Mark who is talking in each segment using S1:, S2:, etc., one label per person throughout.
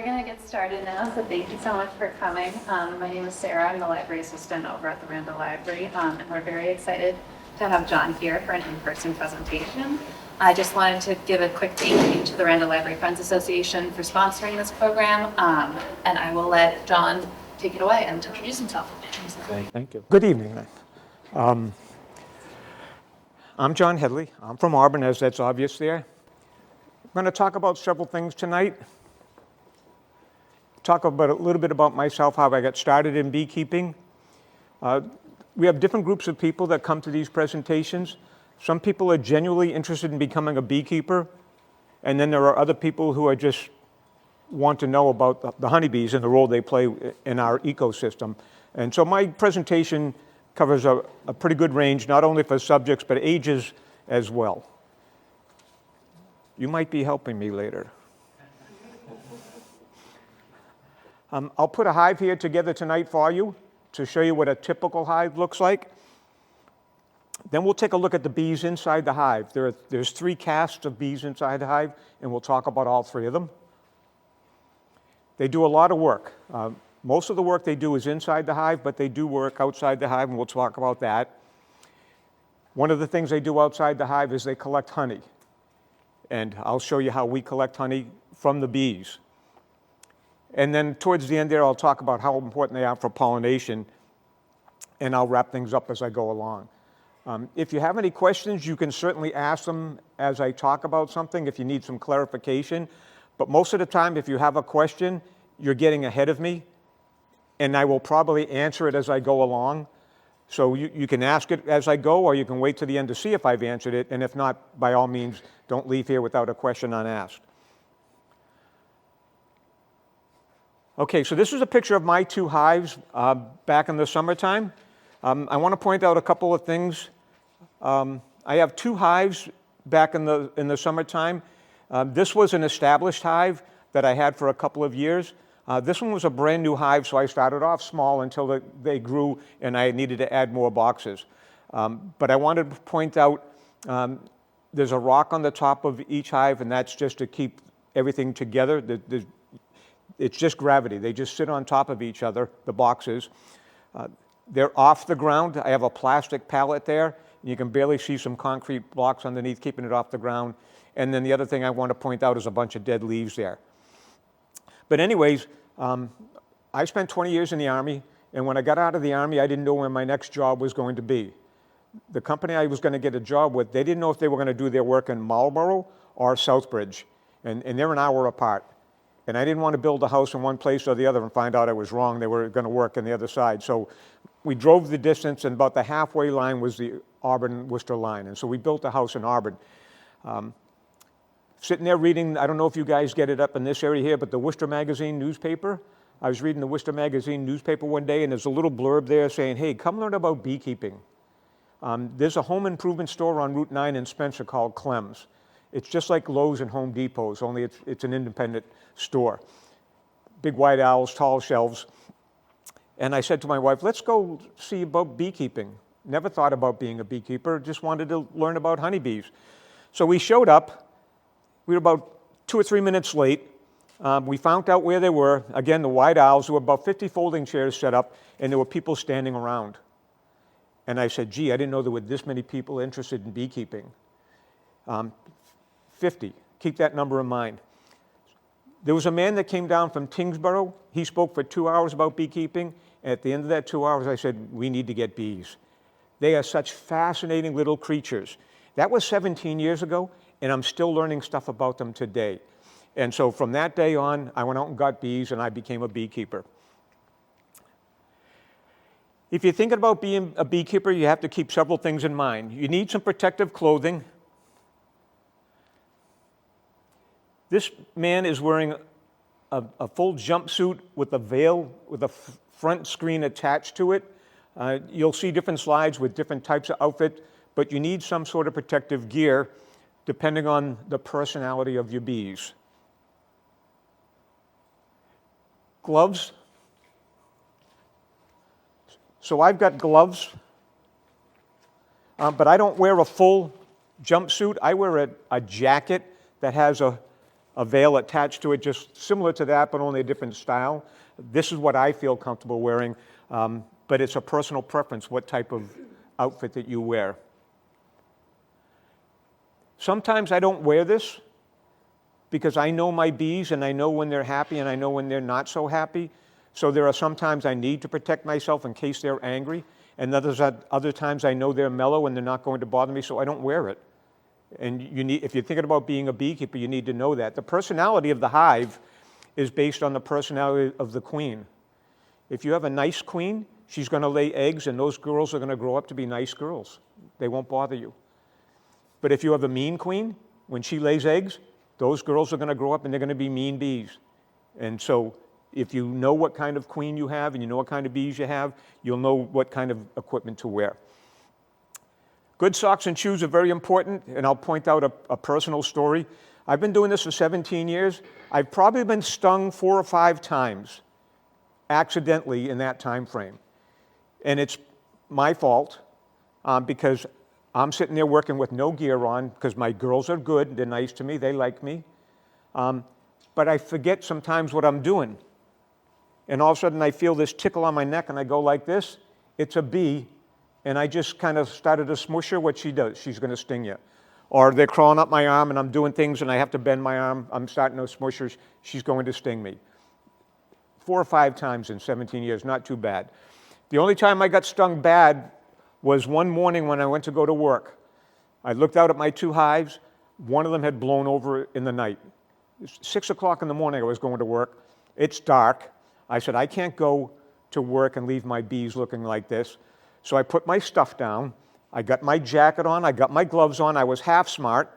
S1: going to get started now, so thank you so much for coming. My name is Sarah. I'm the library assistant over at the Randall Library, and we're very excited to have John here for an in-person presentation. I just wanted to give a quick thank you to the Randall Library Friends Association for sponsoring this program, and I will let John take it away and introduce himself.
S2: Thank you. Good evening. I'm John Hedly. I'm from Auburn, as that's obvious there. I'm going to talk about several things tonight. Talk about a little bit about myself, how I got started in beekeeping. We have different groups of people that come to these presentations. Some people are genuinely interested in becoming a beekeeper, and then there are other people who are just want to know about the honeybees and the role they play in our ecosystem. And so my presentation covers a pretty good range, not only for subjects, but ages as well. You might be helping me later. I'll put a hive here together tonight for you to show you what a typical hive looks like. Then we'll take a look at the bees inside the hive. There's 3 castes of bees inside the hive, and we'll talk about all 3 of them. They do a lot of work. Most of the work they do is inside the hive, but they do work outside the hive, and we'll talk about that. One of the things they do outside the hive is they collect honey. And I'll show you how we collect honey from the bees. And then towards the end there, I'll talk about how important they are for pollination, and I'll wrap things up as I go along. If you have any questions, you can certainly ask them as I talk about something if you need some clarification. But most of the time, if you have a question, you're getting ahead of me, and I will probably answer it as I go along. So you can ask it as I go, or you can wait to the end to see if I've answered it, and if not, by all means, don't leave here without a question unasked. Okay, so this is a picture of my 2 hives back in the summertime. I want to point out a couple of things. I have 2 hives back in the summertime. This was an established hive that I had for a couple of years. This one was a brand new hive, so I started off small until they grew and I needed to add more boxes. But I wanted to point out there's a rock on the top of each hive, and that's just to keep everything together. It's just gravity. They just sit on top of each other, the boxes. They're off the ground. I have a plastic pallet there. You can barely see some concrete blocks underneath, keeping it off the ground. And then the other thing I want to point out is a bunch of dead leaves there. But anyways, I spent 20 years in the Army, and when I got out of the Army, I didn't know where my next job was going to be. The company I was going to get a job with, they didn't know if they were going to do their work in Marlborough or Southbridge, and they're an hour apart. And I didn't want to build a house in one place or the other and find out I was wrong. They were going to work on the other side. So we drove the distance, and about the halfway line was the Auburn-Worcester line. And so we built a house in Auburn. Sitting there reading, I don't know if you guys get it up in this area here, but the Worcester Magazine newspaper. I was reading the Worcester Magazine newspaper one day, and there's a little blurb there saying, hey, come learn about beekeeping. There's a home improvement store on Route 9 in Spencer called Clem's. It's just like Lowe's and Home Depot's, only it's an independent store. Big white owls, tall shelves. And I said to my wife, let's go see about beekeeping. Never thought about being a beekeeper, just wanted to learn about honeybees. So we showed up. We were about 2 or 3 minutes late. We found out where they were. Again, the white owls. There were about 50 folding chairs set up, and there were people standing around. And I said, gee, I didn't know there were this many people interested in beekeeping. 50. Keep that number in mind. There was a man that came down from Tingsboro. He spoke for 2 hours about beekeeping. And at the end of that 2 hours, I said, we need to get bees. They are such fascinating little creatures. That was 17 years ago, and I'm still learning stuff about them today. And so from that day on, I went out and got bees, and I became a beekeeper. If you're thinking about being a beekeeper, you have to keep several things in mind. You need some protective clothing. This man is wearing a full jumpsuit with a veil with a front screen attached to it. You'll see different slides with different types of outfit, but you need some sort of protective gear depending on the personality of your bees. Gloves. So I've got gloves, but I don't wear a full jumpsuit. I wear a jacket that has a a veil attached to it, just similar to that, but only a different style. This is what I feel comfortable wearing, but it's a personal preference what type of outfit that you wear. Sometimes I don't wear this because I know my bees and I know when they're happy and I know when they're not so happy. So there are some times I need to protect myself in case they're angry, and other times I know they're mellow and they're not going to bother me, so I don't wear it. And if you're thinking about being a beekeeper, you need to know that. The personality of the hive is based on the personality of the queen. If you have a nice queen, she's going to lay eggs, and those girls are going to grow up to be nice girls. They won't bother you. But if you have a mean queen, when she lays eggs, those girls are going to grow up and they're going to be mean bees. And so if you know what kind of queen you have and you know what kind of bees you have, you'll know what kind of equipment to wear. Good socks and shoes are very important, and I'll point out a personal story. I've been doing this for 17 years. I've probably been stung 4 or 5 times accidentally in that time frame. And it's my fault because I'm sitting there working with no gear on because my girls are good, they're nice to me, they like me. But I forget sometimes what I'm doing. And all of a sudden I feel this tickle on my neck and I go like this. It's a bee. And I just kind of started to smush her. What she does, she's going to sting you. Or they're crawling up my arm and I'm doing things and I have to bend my arm. I'm starting to smush her. She's going to sting me. 4 or 5 times in 17 years, not too bad. The only time I got stung bad was one morning when I went to go to work. I looked out at my 2 hives. One of them had blown over in the night. 6 o'clock in the morning I was going to work. It's dark. I said, I can't go to work and leave my bees looking like this. So I put my stuff down. I got my jacket on. I got my gloves on. I was half smart.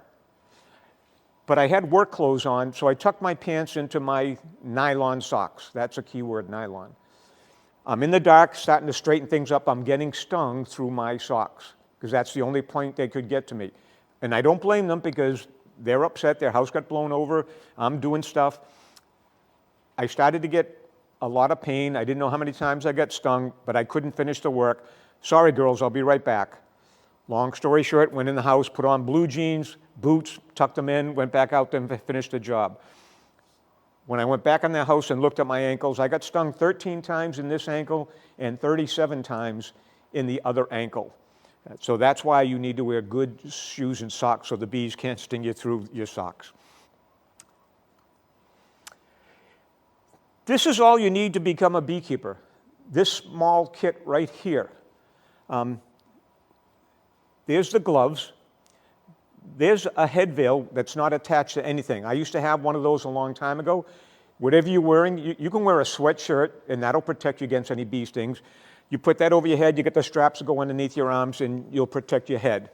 S2: But I had work clothes on, so I tucked my pants into my nylon socks. That's a key word, nylon. I'm in the dark, starting to straighten things up. I'm getting stung through my socks because that's the only point they could get to me. And I don't blame them because they're upset. Their house got blown over. I'm doing stuff. I started to get a lot of pain. I didn't know how many times I got stung, but I couldn't finish the work. Sorry, girls, I'll be right back. Long story short, went in the house, put on blue jeans, boots, tucked them in, went back out and finished the job. When I went back in the house and looked at my ankles, I got stung 13 times in this ankle and 37 times in the other ankle. So that's why you need to wear good shoes and socks so the bees can't sting you through your socks. This is all you need to become a beekeeper. This small kit right here. There's the gloves. There's a head veil that's not attached to anything. I used to have one of those a long time ago. Whatever you're wearing, you can wear a sweatshirt, and that'll protect you against any bee stings. You put that over your head, you get the straps that go underneath your arms, and you'll protect your head.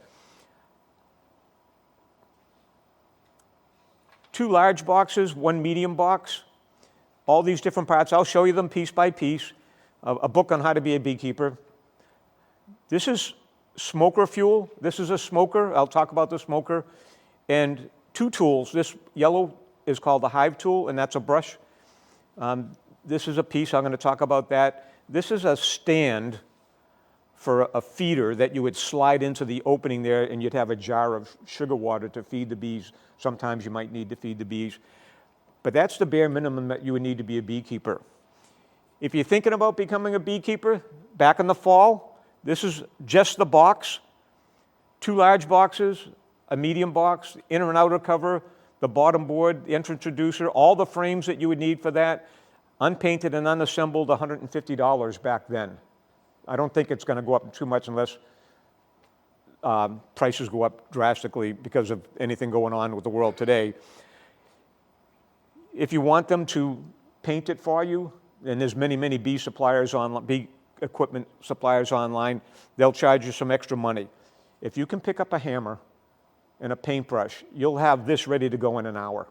S2: 2 large boxes, 1 medium box. All these different parts. I'll show you them piece by piece. A book on how to be a beekeeper. This is smoker fuel. This is a smoker. I'll talk about the smoker. And 2 tools. This yellow is called the hive tool, and that's a brush. This is a piece. I'm going to talk about that. This is a stand for a feeder that you would slide into the opening there, and you'd have a jar of sugar water to feed the bees. Sometimes you might need to feed the bees. But that's the bare minimum that you would need to be a beekeeper. If you're thinking about becoming a beekeeper, back in the fall, this is just the box. 2 large boxes, a medium box, inner and outer cover, the bottom board, the entrance reducer, all the frames that you would need for that, unpainted and unassembled, $150 back then. I don't think it's going to go up too much unless prices go up drastically because of anything going on with the world today. If you want them to paint it for you, and there's many, many bee suppliers online, bee equipment suppliers online, they'll charge you some extra money. If you can pick up a hammer and a paintbrush, you'll have this ready to go in an hour.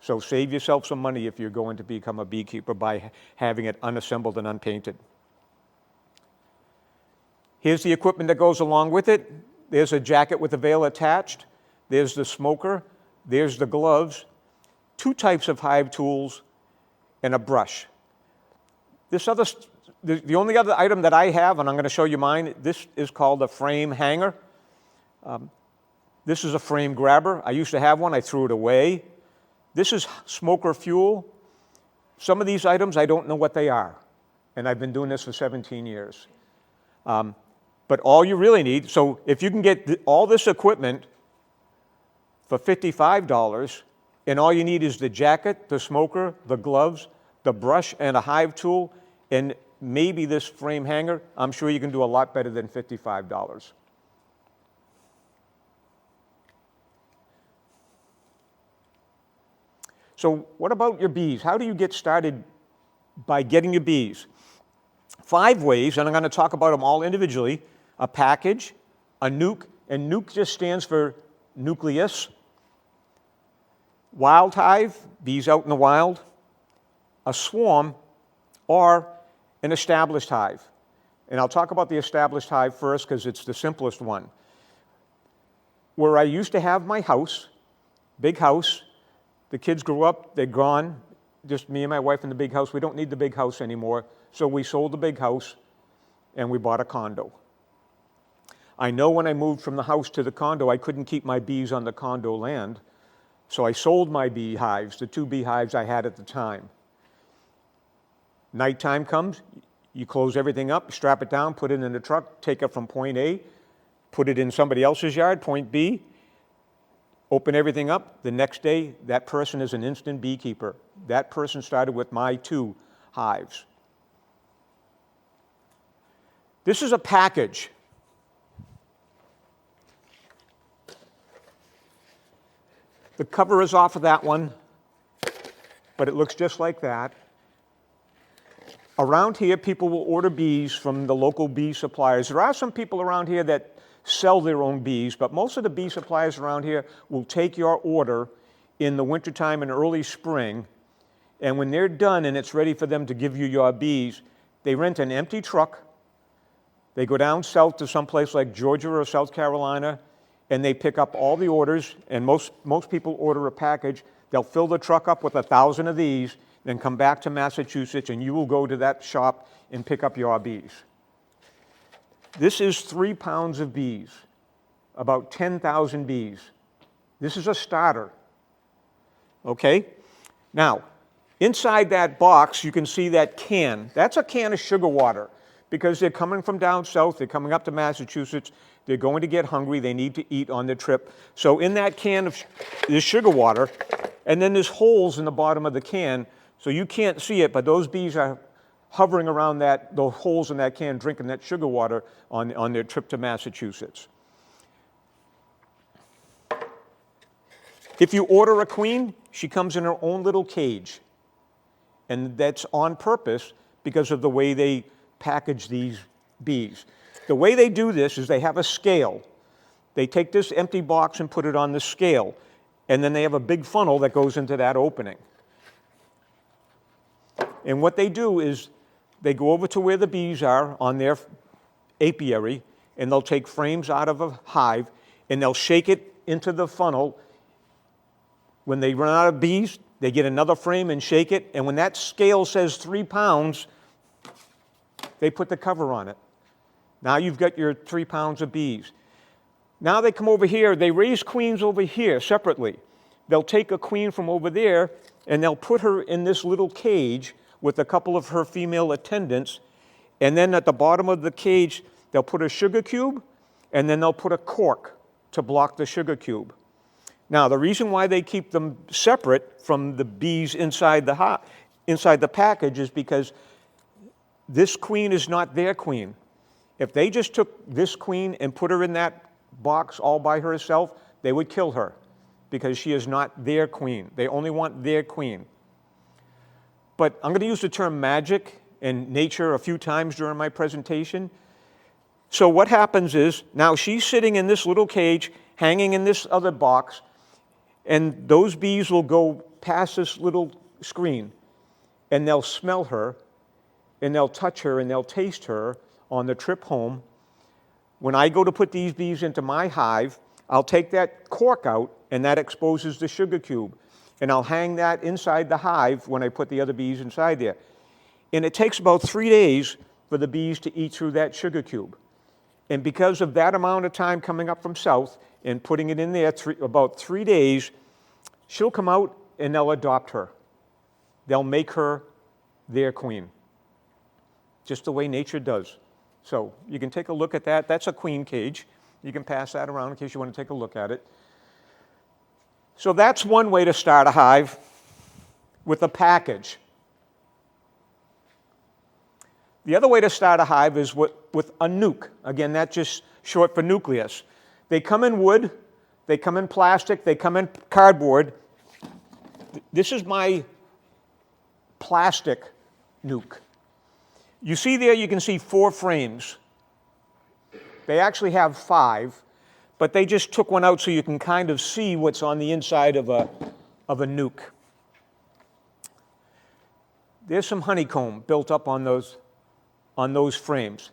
S2: So save yourself some money if you're going to become a beekeeper by having it unassembled and unpainted. Here's the equipment that goes along with it. There's a jacket with a veil attached. There's the smoker. There's the gloves. 2 types of hive tools and a brush. The only other item that I have, and I'm going to show you mine, this is called a frame hanger. This is a frame grabber. I used to have one. I threw it away. This is smoker fuel. Some of these items, I don't know what they are, and I've been doing this for 17 years. But all you really need, so if you can get all this equipment for $55, and all you need is the jacket, the smoker, the gloves, the brush, and a hive tool, and maybe this frame hanger, I'm sure you can do a lot better than $55. So what about your bees? How do you get started by getting your bees? 5 ways, and I'm going to talk about them all individually. A package, a nuke, and nuke just stands for nucleus. Wild hive, bees out in the wild. A swarm, or an established hive. And I'll talk about the established hive first because it's the simplest one. Where I used to have my house, big house, the kids grew up, they're gone, just me and my wife in the big house. We don't need the big house anymore, so we sold the big house and we bought a condo. I know when I moved from the house to the condo, I couldn't keep my bees on the condo land, so I sold my beehives, the 2 beehives I had at the time. Nighttime comes, you close everything up, strap it down, put it in the truck, take it from point A, put it in somebody else's yard, point B, open everything up. The next day, that person is an instant beekeeper. That person started with my 2 hives. This is a package. The cover is off of that one, but it looks just like that. Around here, people will order bees from the local bee suppliers. There are some people around here that sell their own bees, but most of the bee suppliers around here will take your order in the wintertime and early spring, and when they're done and it's ready for them to give you your bees, they rent an empty truck, they go down south to someplace like Georgia or South Carolina, and they pick up all the orders, and most people order a package. They'll fill the truck up with 1,000 of these, then come back to Massachusetts, and you will go to that shop and pick up your bees. This is 3 pounds of bees, about 10,000 bees. This is a starter, okay? Now, inside that box, you can see that can. That's a can of sugar water because they're coming from down south, they're coming up to Massachusetts, they're going to get hungry, they need to eat on their trip. So in that can of there's sugar water, and then there's holes in the bottom of the can, so you can't see it, but those bees are hovering around those holes in that can, drinking that sugar water on their trip to Massachusetts. If you order a queen, she comes in her own little cage. And that's on purpose because of the way they package these bees. The way they do this is they have a scale. They take this empty box and put it on the scale, and then they have a big funnel that goes into that opening. And what they do is they go over to where the bees are on their apiary, and they'll take frames out of a hive, and they'll shake it into the funnel. When they run out of bees, they get another frame and shake it, and when that scale says 3 pounds, they put the cover on it. Now you've got your 3 pounds of bees. Now they come over here, they raise queens over here separately. They'll take a queen from over there, and they'll put her in this little cage with a couple of her female attendants, and then at the bottom of the cage, they'll put a sugar cube, and then they'll put a cork to block the sugar cube. Now, the reason why they keep them separate from the bees inside the package is because this queen is not their queen. If they just took this queen and put her in that box all by herself, they would kill her because she is not their queen. They only want their queen. But I'm going to use the term magic and nature a few times during my presentation. So what happens is, now she's sitting in this little cage, hanging in this other box, and those bees will go past this little screen, and they'll smell her, and they'll touch her, and they'll taste her on the trip home. When I go to put these bees into my hive, I'll take that cork out, and that exposes the sugar cube. And I'll hang that inside the hive when I put the other bees inside there. And it takes about 3 days for the bees to eat through that sugar cube. And because of that amount of time coming up from south and putting it in there about 3 days, she'll come out and they'll adopt her. They'll make her their queen, just the way nature does. So you can take a look at that. That's a queen cage. You can pass that around in case you want to take a look at it. So that's one way to start a hive, with a package. The other way to start a hive is with a nuke. Again, that's just short for nucleus. They come in wood, they come in plastic, they come in cardboard. This is my plastic nuke. You see there, you can see 4 frames. They actually have 5, but they just took one out so you can kind of see what's on the inside of a nuke. There's some honeycomb built up on those frames.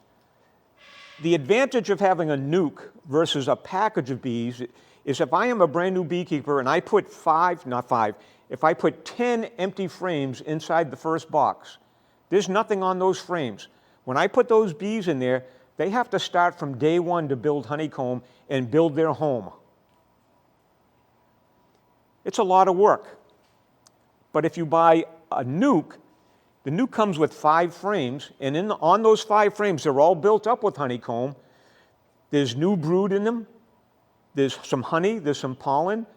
S2: The advantage of having a nuke versus a package of bees is if I am a brand new beekeeper and I put if I put 10 empty frames inside the first box, there's nothing on those frames. When I put those bees in there, they have to start from day one to build honeycomb and build their home. It's a lot of work. But if you buy a nuke, the nuke comes with 5 frames, and on those 5 frames, they're all built up with honeycomb. There's new brood in them. There's some honey. There's some pollen.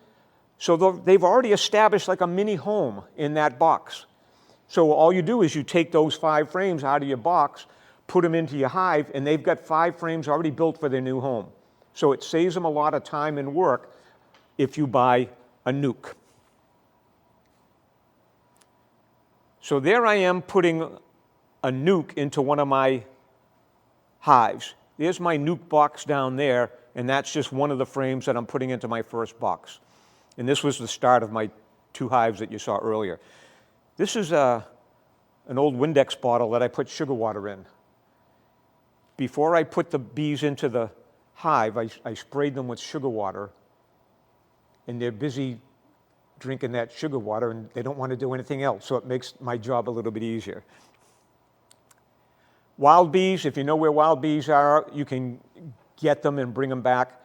S2: So they've already established like a mini home in that box. So all you do is you take those 5 frames out of your box, put them into your hive, and they've got 5 frames already built for their new home. So it saves them a lot of time and work if you buy a nuke. So there I am putting a nuke into one of my hives. There's my nuke box down there, and that's just one of the frames that I'm putting into my first box. And this was the start of my 2 hives that you saw earlier. This is an old Windex bottle that I put sugar water in. Before I put the bees into the hive, I sprayed them with sugar water, and they're busy drinking that sugar water, and they don't want to do anything else, so it makes my job a little bit easier. Wild bees, if you know where wild bees are, you can get them and bring them back.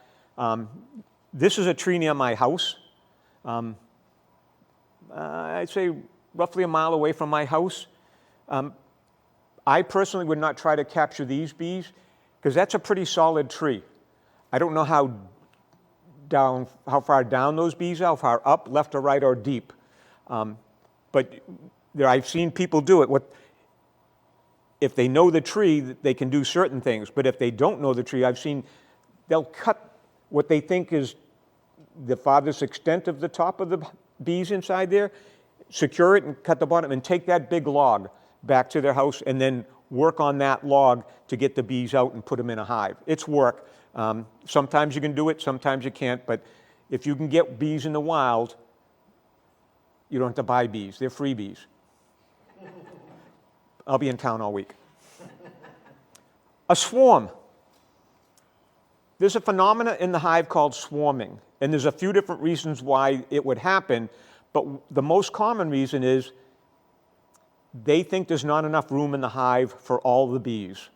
S2: This is a tree near my house. I'd say roughly a mile away from my house. I personally would not try to capture these bees because that's a pretty solid tree. I don't know how far down those bees are, how far up, left or right or deep. But I've seen people do it. If they know the tree, they can do certain things. But if they don't know the tree, I've seen they'll cut what they think is the farthest extent of the top of the bees inside there, secure it and cut the bottom, and take that big log back to their house and then work on that log to get the bees out and put them in a hive. It's work. Sometimes you can do it, sometimes you can't, but if you can get bees in the wild, you don't have to buy bees. They're freebies. I'll be in town all week. A swarm. There's a phenomena in the hive called swarming, and there's a few different reasons why it would happen, but the most common reason is they think there's not enough room in the hive for all the bees.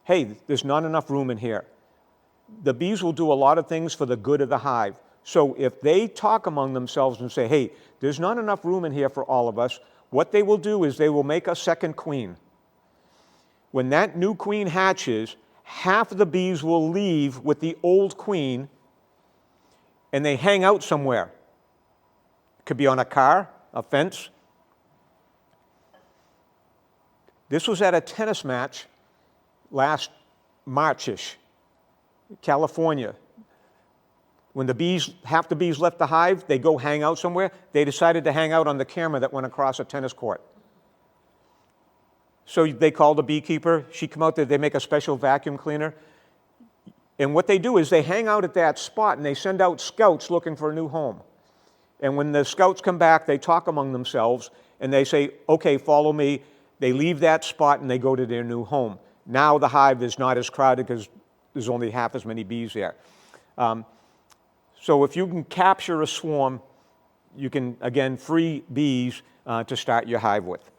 S2: Hey, there's not enough room in here. The bees will do a lot of things for the good of the hive. So if they talk among themselves and say, hey, there's not enough room in here for all of us, what they will do is they will make a second queen. When that new queen hatches, half of the bees will leave with the old queen and they hang out somewhere. It could be on a car, a fence. This was at a tennis match last March-ish, California. When half the bees left the hive, they go hang out somewhere. They decided to hang out on the camera that went across a tennis court. So they called a beekeeper. She come out there, they make a special vacuum cleaner. And what they do is they hang out at that spot and they send out scouts looking for a new home. And when the scouts come back, they talk among themselves and they say, okay, follow me. They leave that spot and they go to their new home. Now the hive is not as crowded because there's only half as many bees there. So if you can capture a swarm, you can, again, free bees to start your hive with.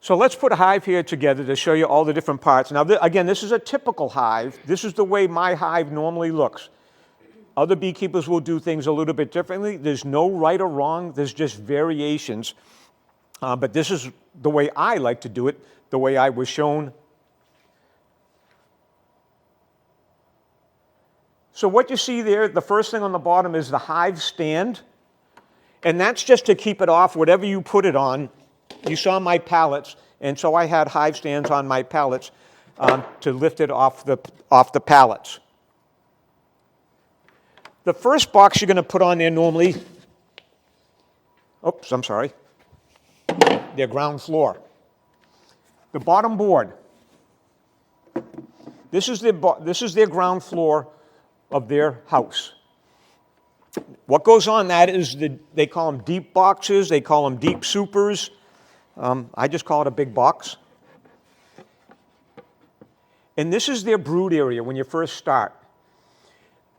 S2: So let's put a hive here together to show you all the different parts. Now, again, this is a typical hive. This is the way my hive normally looks. Other beekeepers will do things a little bit differently. There's no right or wrong. There's just variations. But this is the way I like to do it, the way I was shown. So what you see there, the first thing on the bottom is the hive stand. And that's just to keep it off whatever you put it on. You saw my pallets, and so I had hive stands on my pallets to lift it off the pallets. The first box you're going to put on there normally, oops, I'm sorry, their ground floor. The bottom board, this is their ground floor of their house. What goes on that is they call them deep boxes, they call them deep supers. I just call it a big box. And this is their brood area when you first start.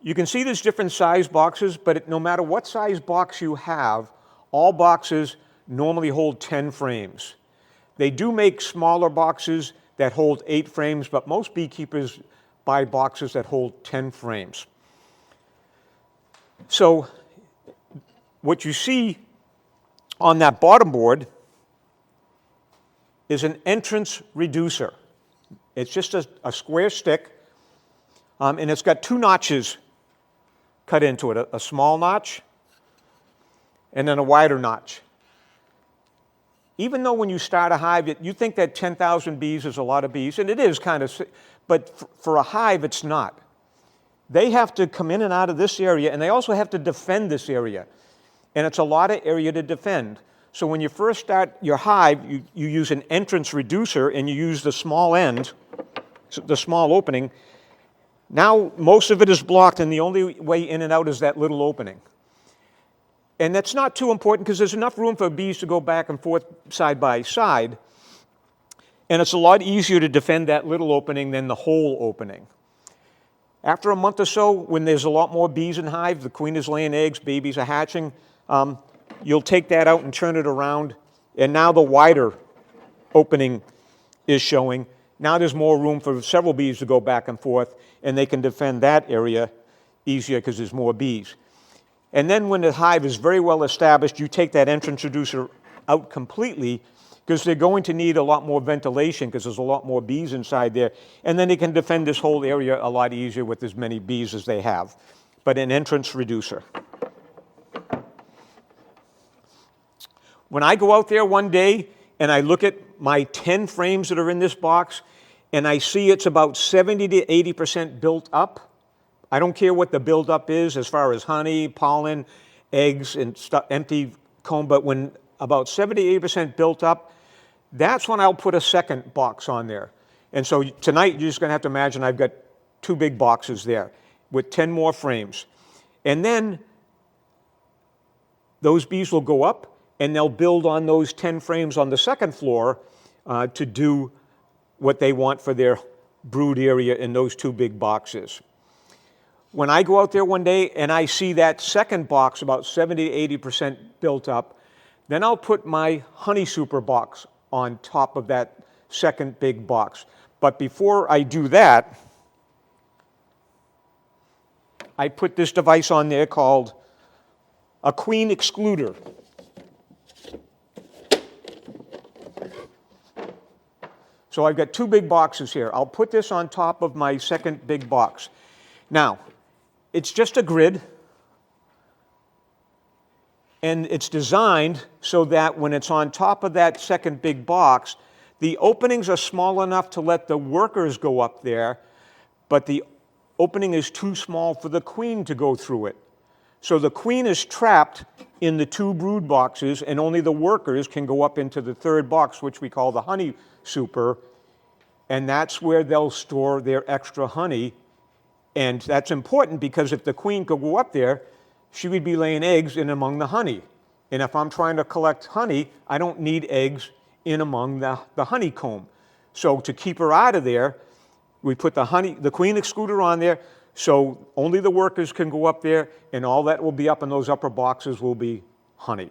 S2: You can see there's different size boxes, but no matter what size box you have, all boxes normally hold 10 frames. They do make smaller boxes that hold 8 frames, but most beekeepers buy boxes that hold 10 frames. So what you see on that bottom board is an entrance reducer. It's just a square stick, and it's got 2 notches cut into it, a small notch and then a wider notch. Even though when you start a hive, you think that 10,000 bees is a lot of bees, and it is kind of, but for a hive, it's not. They have to come in and out of this area, and they also have to defend this area. And it's a lot of area to defend. So when you first start your hive, you use an entrance reducer, and you use the small end, the small opening. Now, most of it is blocked, and the only way in and out is that little opening. And that's not too important because there's enough room for bees to go back and forth side by side. And it's a lot easier to defend that little opening than the whole opening. After a month or so, when there's a lot more bees in the hive, the queen is laying eggs, babies are hatching, you'll take that out and turn it around, and now the wider opening is showing. Now there's more room for several bees to go back and forth, and they can defend that area easier because there's more bees. And then when the hive is very well established, you take that entrance reducer out completely because they're going to need a lot more ventilation because there's a lot more bees inside there. And then they can defend this whole area a lot easier with as many bees as they have. But an entrance reducer. When I go out there one day and I look at my 10 frames that are in this box and I see it's about 70 to 80% built up, I don't care what the buildup is as far as honey, pollen, eggs, and empty comb, but when about 70 to 80% built up, that's when I'll put a second box on there. And so tonight you're just going to have to imagine I've got 2 big boxes there with 10 more frames. And then those bees will go up and they'll build on those 10 frames on the second floor to do what they want for their brood area in those 2 big boxes. When I go out there one day and I see that second box about 70 to 80% built up, then I'll put my honey super box on top of that second big box. But before I do that, I put this device on there called a queen excluder. So I've got 2 big boxes here. I'll put this on top of my second big box. Now, it's just a grid, and it's designed so that when it's on top of that second big box, the openings are small enough to let the workers go up there, but the opening is too small for the queen to go through it. So the queen is trapped in the 2 brood boxes, and only the workers can go up into the third box, which we call the honey super, and that's where they'll store their extra honey. And that's important because if the queen could go up there, she would be laying eggs in among the honey. And if I'm trying to collect honey, I don't need eggs in among the honeycomb. So to keep her out of there, we put the queen excluder on there, so only the workers can go up there, and all that will be up in those upper boxes will be honey.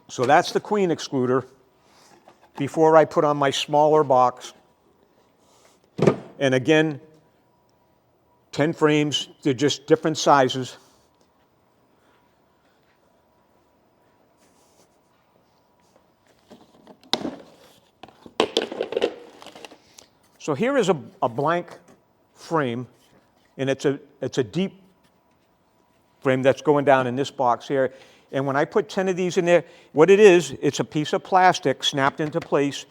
S2: So that's the queen excluder before I put on my smaller box. And again, 10 frames, they're just different sizes. So here is a blank frame, and it's a deep frame that's going down in this box here. And when I put 10 of these in there, what it is, it's a piece of plastic snapped into place,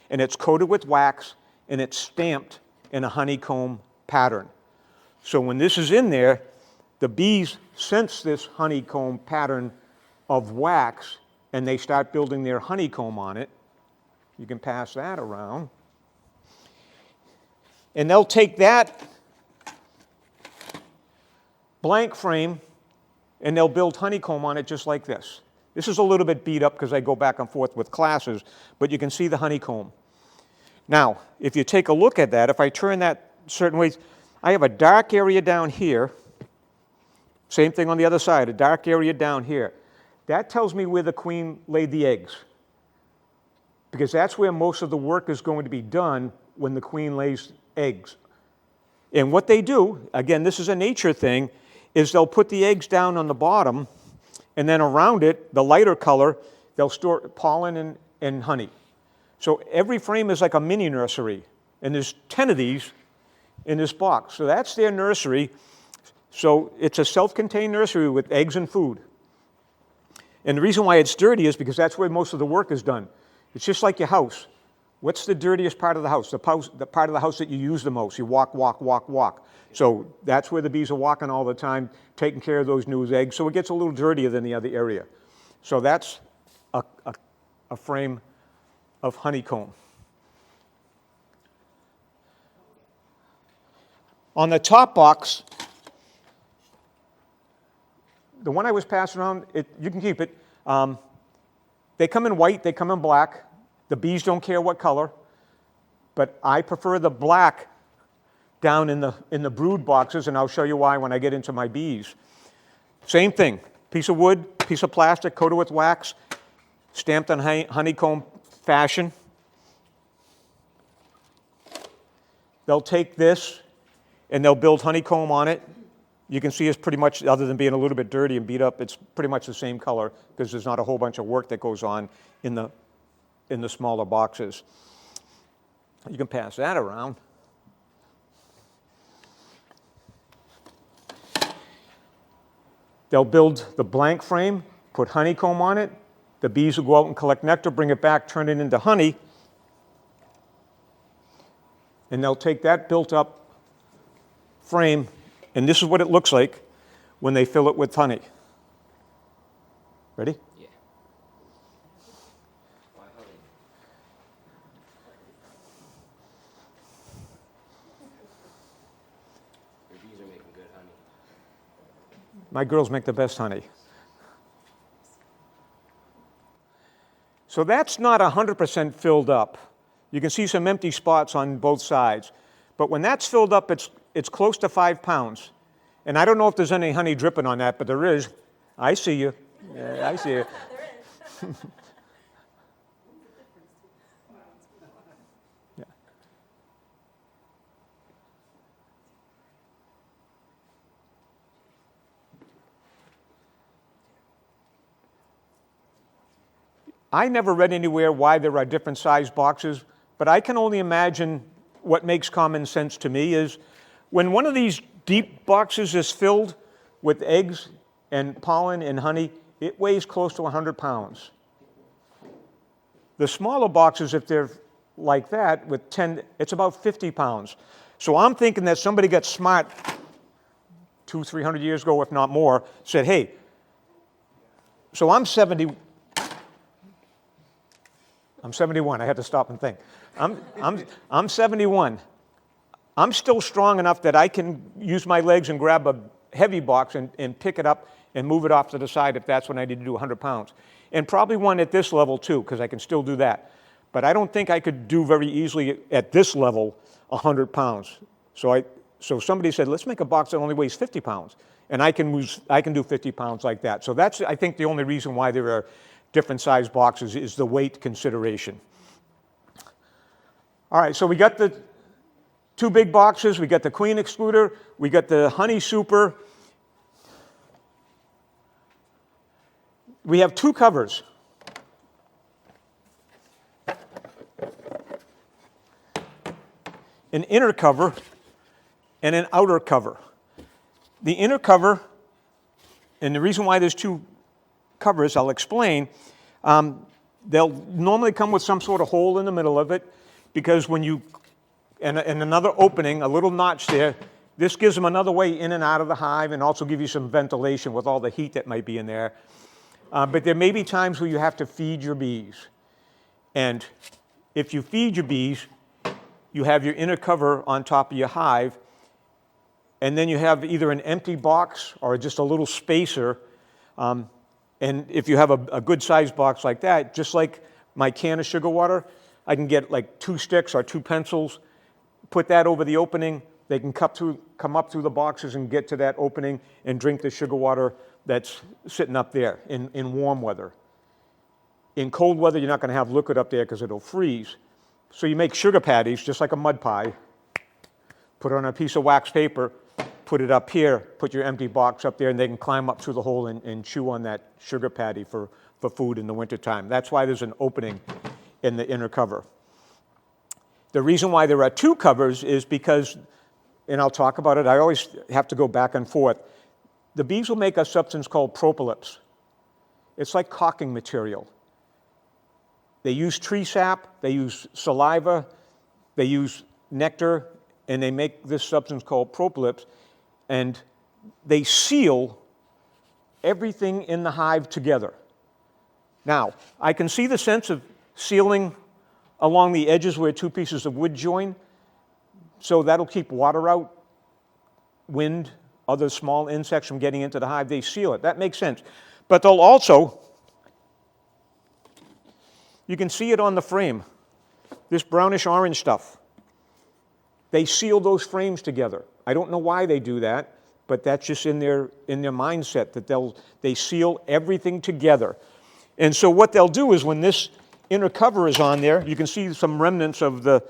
S2: and it's coated with wax, and it's stamped in a honeycomb pattern. So when this is in there, the bees sense this honeycomb pattern of wax, and they start building their honeycomb on it. You can pass that around. And they'll take that blank frame and they'll build honeycomb on it just like this. This is a little bit beat up because I go back and forth with classes, but you can see the honeycomb. Now, if you take a look at that, if I turn that certain ways, I have a dark area down here. Same thing on the other side, a dark area down here. That tells me where the queen laid the eggs, because that's where most of the work is going to be done when the queen lays eggs. And what they do, again, this is a nature thing, is they'll put the eggs down on the bottom, and then around it, the lighter color, they'll store pollen and honey. So every frame is like a mini nursery, and there's 10 of these in this box. So that's their nursery. So it's a self-contained nursery with eggs and food. And the reason why it's dirty is because that's where most of the work is done. It's just like your house. What's the dirtiest part of the house? The part of the house that you use the most. You walk, walk, walk, walk. So that's where the bees are walking all the time, taking care of those new eggs. So it gets a little dirtier than the other area. So that's a frame of honeycomb. On the top box, the one I was passing around, you can keep it. They come in white, they come in black. The bees don't care what color, but I prefer the black down in the brood boxes, and I'll show you why when I get into my bees. Same thing, piece of wood, piece of plastic coated with wax, stamped on honeycomb fashion. They'll take this and they'll build honeycomb on it. You can see it's pretty much, other than being a little bit dirty and beat up, it's pretty much the same color because there's not a whole bunch of work that goes on in the smaller boxes. You can pass that around. They'll build the blank frame, put honeycomb on it. The bees will go out and collect nectar, bring it back, turn it into honey. And they'll take that built up frame, and this is what it looks like when they fill it with honey. Ready?
S3: Yeah. Why honey? Your bees are making good honey.
S2: My girls make the best honey. So that's not 100% filled up. You can see some empty spots on both sides. But when that's filled up, it's close to 5 pounds. And I don't know if there's any honey dripping on that, but there is. I see you. Yeah, I see you. Yeah. I never read anywhere why there are different size boxes, but I can only imagine what makes common sense to me is when one of these deep boxes is filled with eggs and pollen and honey, it weighs close to 100 pounds. The smaller boxes, if they're like that, with 10, it's about 50 pounds. So I'm thinking that somebody got smart 200-300 years ago, if not more, said, hey, so I'm 71. I had to stop and think. I'm 71. I'm still strong enough that I can use my legs and grab a heavy box and pick it up and move it off to the side if that's when I need to do 100 pounds. And probably one at this level too, because I can still do that. But I don't think I could do very easily at this level 100 pounds. So somebody said, let's make a box that only weighs 50 pounds. And I can do 50 pounds like that. So that's, I think, the only reason why there are different size boxes is the weight consideration. All right, so we got the two big boxes. We got the queen excluder. We got the honey super. We have two covers. An inner cover and an outer cover. The inner cover, and the reason why there's two covers, I'll explain. They'll normally come with some sort of hole in the middle of it, because when you, and another opening, a little notch there, this gives them another way in and out of the hive, and also give you some ventilation with all the heat that might be in there. But there may be times where you have to feed your bees. And if you feed your bees, you have your inner cover on top of your hive, and then you have either an empty box or just a little spacer. And if you have a good-sized box like that, just like my can of sugar water, I can get like 2 sticks or 2 pencils, put that over the opening. They can come up through the boxes and get to that opening and drink the sugar water that's sitting up there in warm weather. In cold weather, you're not going to have liquid up there because it'll freeze. So you make sugar patties, just like a mud pie, put it on a piece of wax paper, put it up here, put your empty box up there, and they can climb up through the hole and chew on that sugar patty for food in the wintertime. That's why there's an opening in the inner cover. The reason why there are 2 covers is because, and I'll talk about it, I always have to go back and forth. The bees will make a substance called propolis. It's like caulking material. They use tree sap, they use saliva, they use nectar, and they make this substance called propolis, and they seal everything in the hive together. Now, I can see the sense of sealing along the edges where 2 pieces of wood join, so that'll keep water out, wind, other small insects from getting into the hive. They seal it. That makes sense. But they'll also, you can see it on the frame, this brownish orange stuff. They seal those frames together. I don't know why they do that, but that's just in their mindset, that they seal everything together. And so what they'll do is, when this inner cover is on there, you can see some remnants of the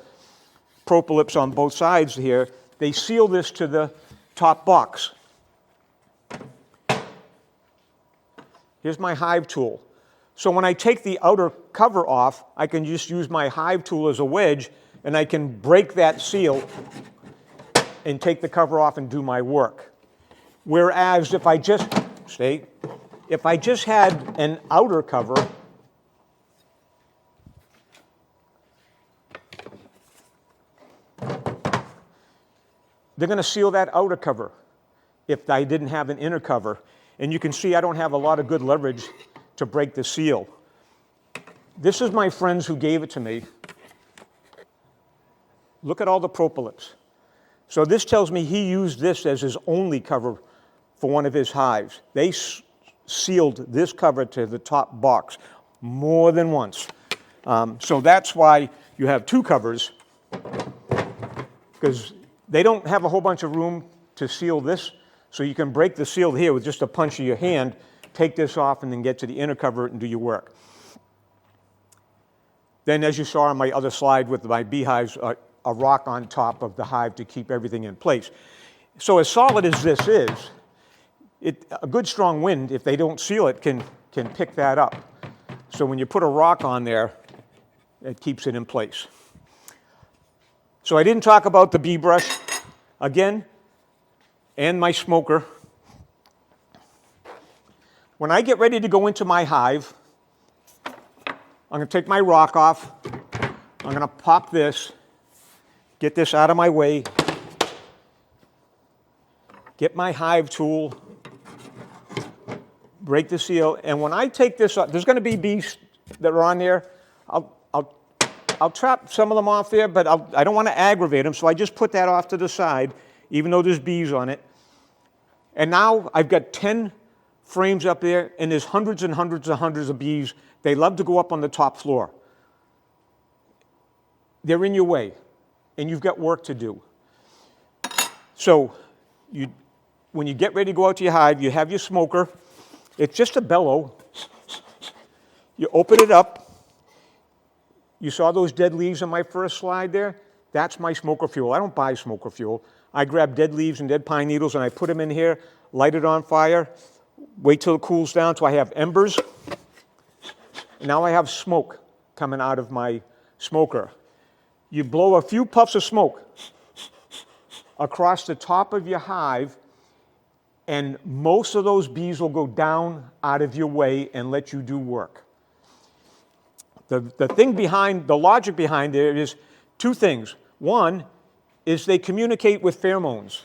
S2: propolis on both sides here. They seal this to the top box. Here's my hive tool. So when I take the outer cover off, I can just use my hive tool as a wedge, and I can break that seal and take the cover off and do my work. Whereas if I just had an outer cover, they're going to seal that outer cover if I didn't have an inner cover. And you can see I don't have a lot of good leverage to break the seal. This is my friends who gave it to me. Look at all the propolis. So this tells me he used this as his only cover for one of his hives. They sealed this cover to the top box more than once. So that's why you have 2 covers, because they don't have a whole bunch of room to seal this, so you can break the seal here with just a punch of your hand, take this off, and then get to the inner cover and do your work. Then, as you saw on my other slide with my beehives, a rock on top of the hive to keep everything in place. So as solid as this is, a good strong wind, if they don't seal it, can pick that up. So when you put a rock on there, it keeps it in place. So I didn't talk about the bee brush again, and my smoker. When I get ready to go into my hive, I'm going to take my rock off. I'm going to pop this, get this out of my way, get my hive tool, break the seal, and when I take this off, there's going to be bees that are on there. I'll trap some of them off there, but I don't want to aggravate them, so I just put that off to the side, even though there's bees on it. And now I've got 10 frames up there, and there's hundreds and hundreds and hundreds of bees. They love to go up on the top floor. They're in your way, and you've got work to do. So when you get ready to go out to your hive, you have your smoker. It's just a bellow. You open it up. You saw those dead leaves on my first slide there? That's my smoker fuel. I don't buy smoker fuel. I grab dead leaves and dead pine needles and I put them in here, light it on fire, wait till it cools down so I have embers. Now I have smoke coming out of my smoker. You blow a few puffs of smoke across the top of your hive, and most of those bees will go down out of your way and let you do work. The logic behind it is two things. One is they communicate with pheromones.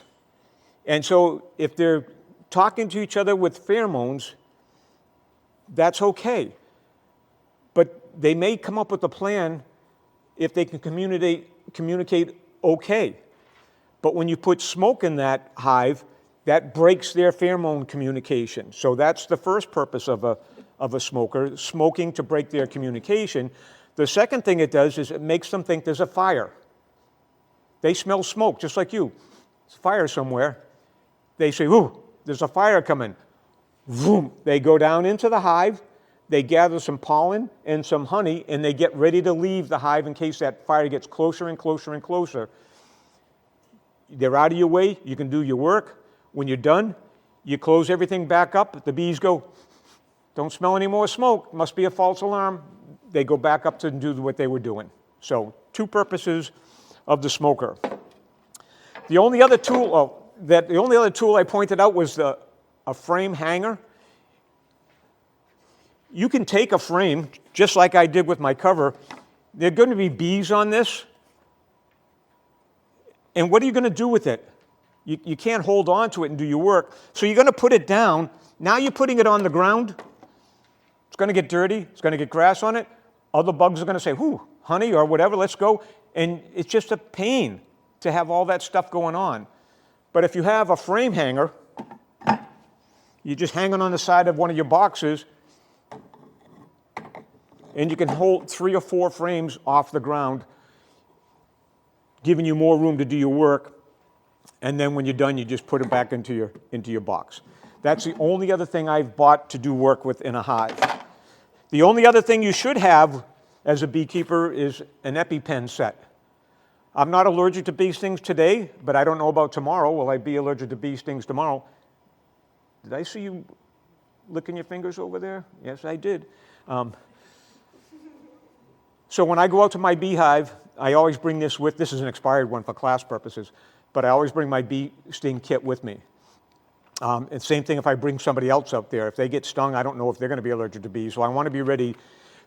S2: And so if they're talking to each other with pheromones, that's okay. But they may come up with a plan if they can communicate okay. But when you put smoke in that hive, that breaks their pheromone communication. So that's the first purpose of a smoker, smoking to break their communication. The second thing it does is it makes them think there's a fire. They smell smoke, just like you. There's fire somewhere. They say, ooh, there's a fire coming. Vroom. They go down into the hive, they gather some pollen and some honey, and they get ready to leave the hive in case that fire gets closer and closer and closer. They're out of your way, you can do your work. When you're done, you close everything back up. The bees go, don't smell any more smoke, must be a false alarm. They go back up to do what they were doing. So, two purposes of the smoker. The only other tool I pointed out was a frame hanger. You can take a frame, just like I did with my cover. There are going to be bees on this. And what are you going to do with it? You can't hold on to it and do your work. So you're going to put it down. Now you're putting it on the ground. It's going to get dirty. It's going to get grass on it. Other bugs are going to say, whoo, honey or whatever, let's go. And it's just a pain to have all that stuff going on. But if you have a frame hanger, you just hang it on the side of one of your boxes, and you can hold 3 or 4 frames off the ground, giving you more room to do your work. And then when you're done, you just put it back into your box. That's the only other thing I've bought to do work with in a hive. The only other thing you should have as a beekeeper is an EpiPen set. I'm not allergic to bee stings today, but I don't know about tomorrow. Will I be allergic to bee stings tomorrow? Did I see you licking your fingers over there? Yes, I did. So when I go out to my beehive, I always bring this with. This is an expired one for class purposes, but I always bring my bee sting kit with me. And same thing if I bring somebody else out there. If they get stung, I don't know if they're going to be allergic to bees, so I want to be ready.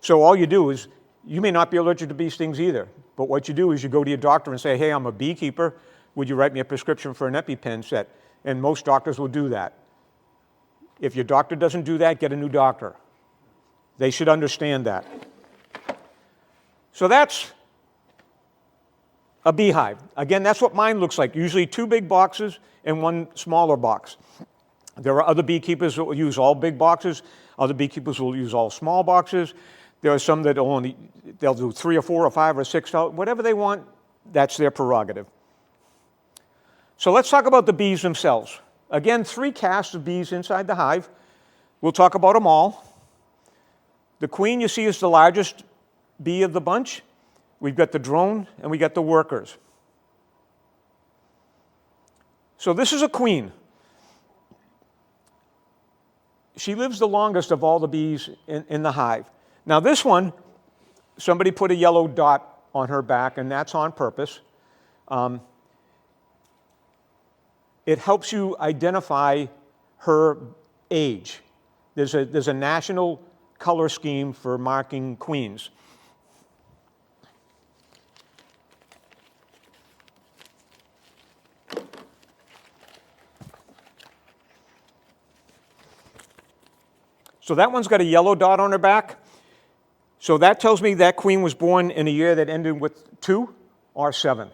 S2: So all you do is, you may not be allergic to bee stings either, but what you do is you go to your doctor and say, hey, I'm a beekeeper. Would you write me a prescription for an EpiPen set? And most doctors will do that. If your doctor doesn't do that, get a new doctor. They should understand that. So that's a beehive. Again, that's what mine looks like. Usually 2 big boxes and 1 smaller box. There are other beekeepers that will use all big boxes. Other beekeepers will use all small boxes. There are some that they'll do 3 or 4 or 5 or 6, whatever they want, that's their prerogative. So let's talk about the bees themselves. Again, 3 castes of bees inside the hive. We'll talk about them all. The queen you see is the largest bee of the bunch. We've got the drone and we got the workers. So this is a queen. She lives the longest of all the bees in the hive. Now this one, somebody put a yellow dot on her back, and that's on purpose. It helps you identify her age. There's a national color scheme for marking queens. So that one's got a yellow dot on her back. So that tells me that queen was born in a year that ended with 2 or 7.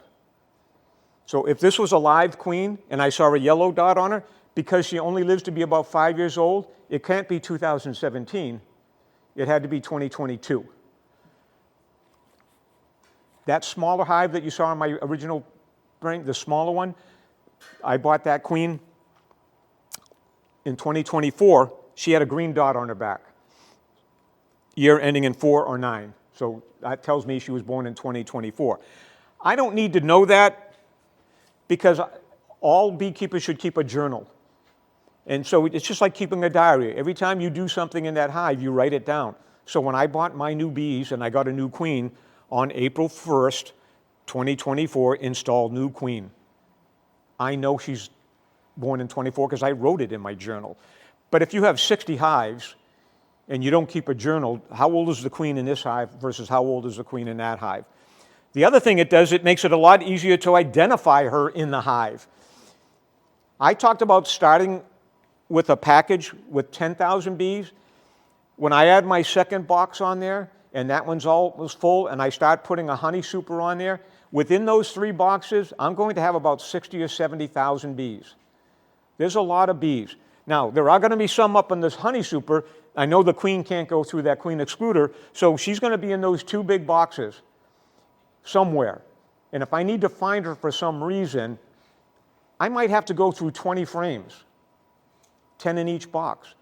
S2: So if this was a live queen and I saw a yellow dot on her, because she only lives to be about 5 years old, it can't be 2017. It had to be 2022. That smaller hive that you saw in my original bring, the smaller one, I bought that queen in 2024. She had a green dot on her back. Year ending in 4 or 9. So that tells me she was born in 2024. I don't need to know that because all beekeepers should keep a journal. And so it's just like keeping a diary. Every time you do something in that hive, you write it down. So when I bought my new bees and I got a new queen on April 1st, 2024, installed new queen. I know she's born in 24 because I wrote it in my journal. But if you have 60 hives and you don't keep a journal, how old is the queen in this hive versus how old is the queen in that hive? The other thing it does, it makes it a lot easier to identify her in the hive. I talked about starting with a package with 10,000 bees. When I add my second box on there, and that one's almost full, and I start putting a honey super on there, within those 3 boxes, I'm going to have about 60 or 70,000 bees. There's a lot of bees. Now, there are going to be some up in this honey super. I know the queen can't go through that queen excluder, so she's going to be in those 2 big boxes somewhere. And if I need to find her for some reason, I might have to go through 20 frames, 10 in each box.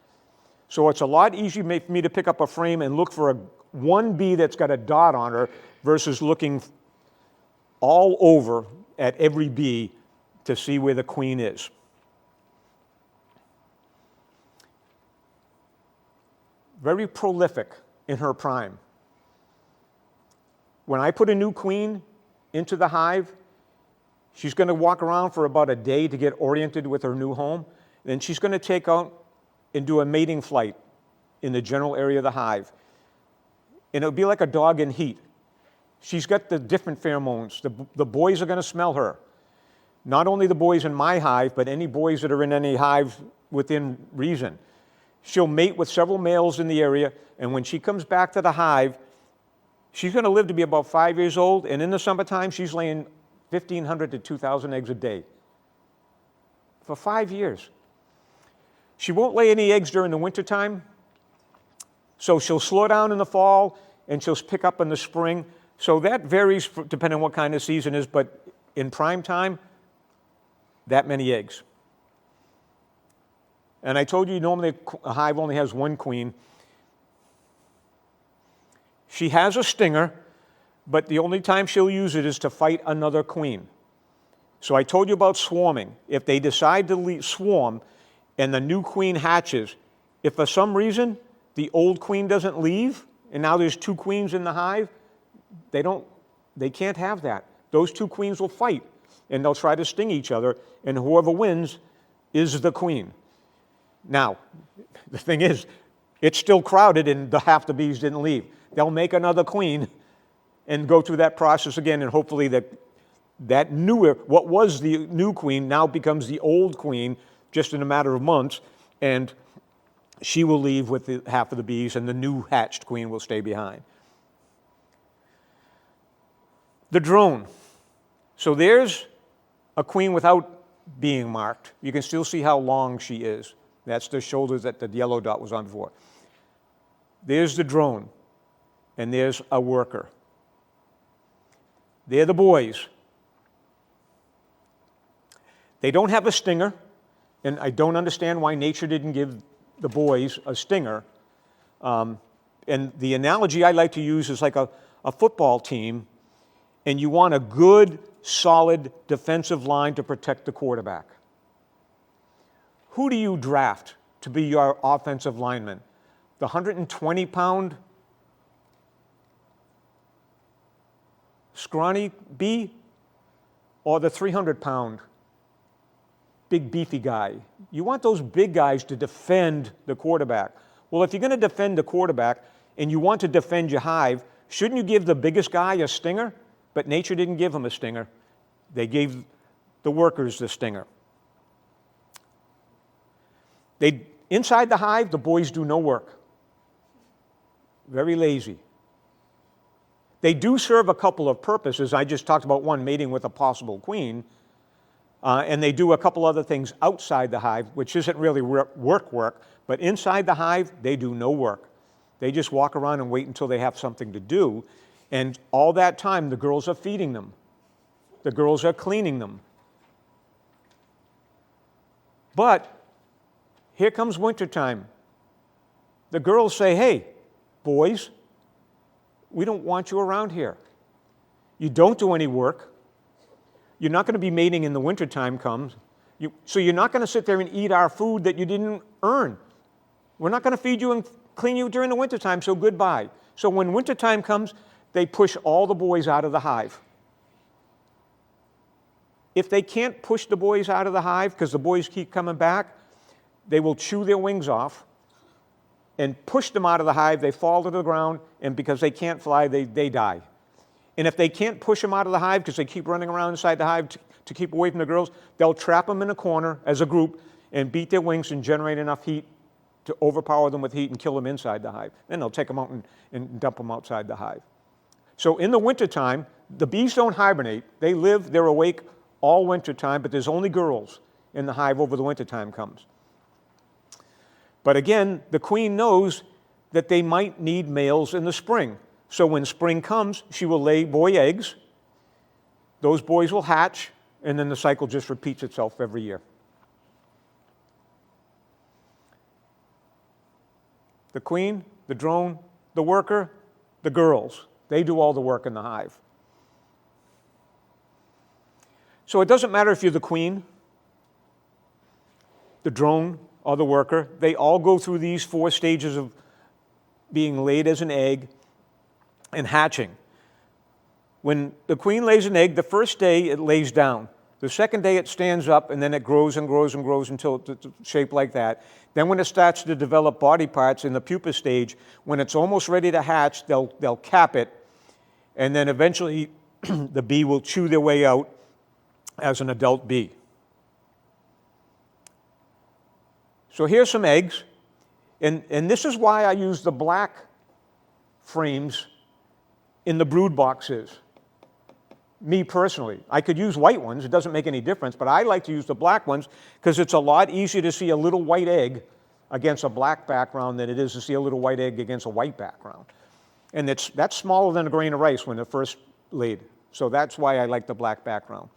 S2: So it's a lot easier for me to pick up a frame and look for one bee that's got a dot on her versus looking all over at every bee to see where the queen is. Very prolific in her prime. When I put a new queen into the hive, she's going to walk around for about a day to get oriented with her new home. Then she's going to take out and do a mating flight in the general area of the hive. And it'll be like a dog in heat. She's got the different pheromones. The boys are going to smell her. Not only the boys in my hive, but any boys that are in any hive within reason. She'll mate with several males in the area, and when she comes back to the hive, she's going to live to be about 5 years old, and in the summertime, she's laying 1,500 to 2,000 eggs a day. For 5 years. She won't lay any eggs during the wintertime, so she'll slow down in the fall, and she'll pick up in the spring. So that varies depending on what kind of season it is, but in prime time, that many eggs. And I told you normally a hive only has 1 queen. She has a stinger, but the only time she'll use it is to fight another queen. So I told you about swarming. If they decide to swarm and the new queen hatches, if for some reason the old queen doesn't leave and now there's 2 queens in the hive, they can't have that. Those 2 queens will fight and they'll try to sting each other, and whoever wins is the queen. Now, the thing is, it's still crowded and half the bees didn't leave. They'll make another queen and go through that process again, and hopefully that newer, what was the new queen now becomes the old queen just in a matter of months, and she will leave with half of the bees and the new hatched queen will stay behind. The drone. So there's a queen without being marked. You can still see how long she is. That's the shoulders that the yellow dot was on before. There's the drone, and there's a worker. They're the boys. They don't have a stinger, and I don't understand why nature didn't give the boys a stinger. And the analogy I like to use is like a football team, and you want a good, solid defensive line to protect the quarterback. Who do you draft to be your offensive lineman? The 120-pound scrawny bee or the 300-pound big beefy guy? You want those big guys to defend the quarterback. Well, if you're going to defend the quarterback and you want to defend your hive, shouldn't you give the biggest guy a stinger? But nature didn't give him a stinger. They gave the workers the stinger. Inside the hive, the boys do no work. Very lazy. They do serve a couple of purposes. I just talked about one, mating with a possible queen. And they do a couple other things outside the hive, which isn't really work, but inside the hive, they do no work. They just walk around and wait until they have something to do. And all that time, the girls are feeding them. The girls are cleaning them. But here comes wintertime. The girls say, hey, boys, we don't want you around here. You don't do any work. You're not going to be mating in the wintertime comes. So you're not going to sit there and eat our food that you didn't earn. We're not going to feed you and clean you during the wintertime, so goodbye. So when wintertime comes, they push all the boys out of the hive. If they can't push the boys out of the hive because the boys keep coming back, they will chew their wings off and push them out of the hive. They fall to the ground, and because they can't fly, they die. And if they can't push them out of the hive because they keep running around inside the hive to keep away from the girls, they'll trap them in a corner as a group and beat their wings and generate enough heat to overpower them with heat and kill them inside the hive. Then they'll take them out and dump them outside the hive. So in the wintertime, the bees don't hibernate. They live, they're awake all wintertime, but there's only girls in the hive over the wintertime comes. But again, the queen knows that they might need males in the spring. So when spring comes, she will lay boy eggs. Those boys will hatch, and then the cycle just repeats itself every year. The queen, the drone, the worker, the girls. They do all the work in the hive. So it doesn't matter if you're the queen, the drone, or the worker. They all go through these 4 stages of being laid as an egg and hatching. When the queen lays an egg, the first day it lays down. The second day it stands up, and then it grows and grows and grows until it's shaped like that. Then when it starts to develop body parts in the pupa stage, when it's almost ready to hatch, they'll cap it, and then eventually the bee will chew their way out as an adult bee. So here's some eggs, and this is why I use the black frames in the brood boxes. Me personally. I could use white ones, it doesn't make any difference, but I like to use the black ones because it's a lot easier to see a little white egg against a black background than it is to see a little white egg against a white background. And that's smaller than a grain of rice when they're first laid. So that's why I like the black background.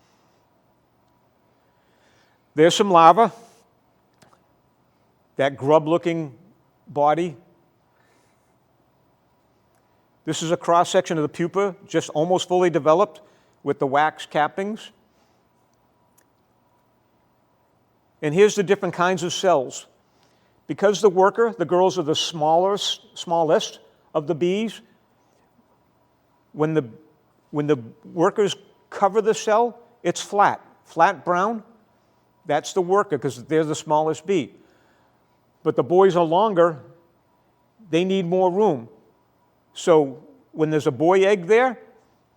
S2: There's some larvae, that grub-looking body. This is a cross-section of the pupa, just almost fully developed with the wax cappings. And here's the different kinds of cells. Because the worker, the girls are the smallest of the bees, when the workers cover the cell, it's flat brown. That's the worker because they're the smallest bee. But the boys are longer, they need more room. So when there's a boy egg there,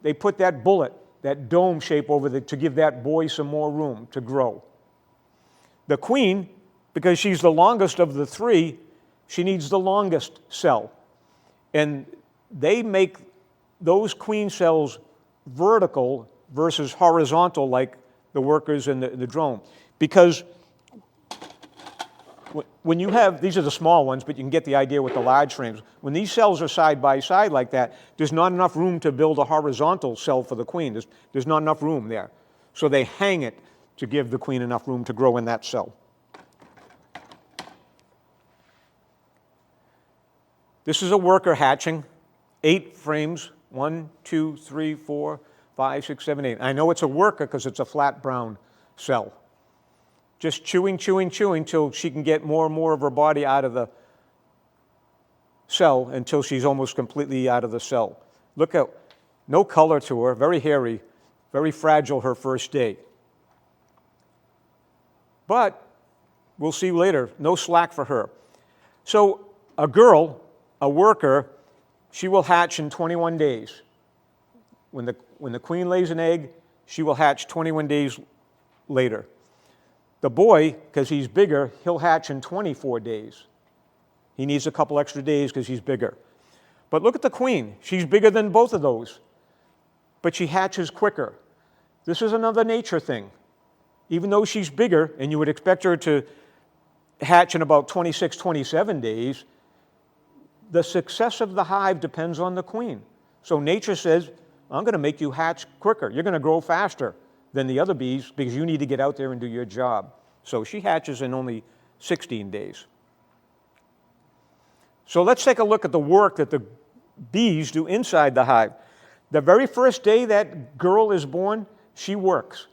S2: they put that bullet, that dome shape over to give that boy some more room to grow. The queen, because she's the longest of the 3, she needs the longest cell. And they make those queen cells vertical versus horizontal like the workers and the drone. Because when you have, these are the small ones, but you can get the idea with the large frames. When these cells are side by side like that, there's not enough room to build a horizontal cell for the queen. There's not enough room there. So they hang it to give the queen enough room to grow in that cell. This is a worker hatching, 8 frames, 1, 2, 3, 4, 5, 6, 7, 8. I know it's a worker because it's a flat brown cell. Just chewing till she can get more and more of her body out of the cell until she's almost completely out of the cell. Look at, no color to her, very hairy, very fragile her first day. But we'll see later, no slack for her. So a girl, a worker, she will hatch in 21 days. When the queen lays an egg, she will hatch 21 days later. The boy, because he's bigger, he'll hatch in 24 days. He needs a couple extra days because he's bigger. But look at the queen. She's bigger than both of those, but she hatches quicker. This is another nature thing. Even though she's bigger, and you would expect her to hatch in about 26, 27 days, the success of the hive depends on the queen. So nature says, I'm going to make you hatch quicker. You're going to grow faster than the other bees because you need to get out there and do your job. So she hatches in only 16 days. So let's take a look at the work that the bees do inside the hive. The very first day that girl is born, she works.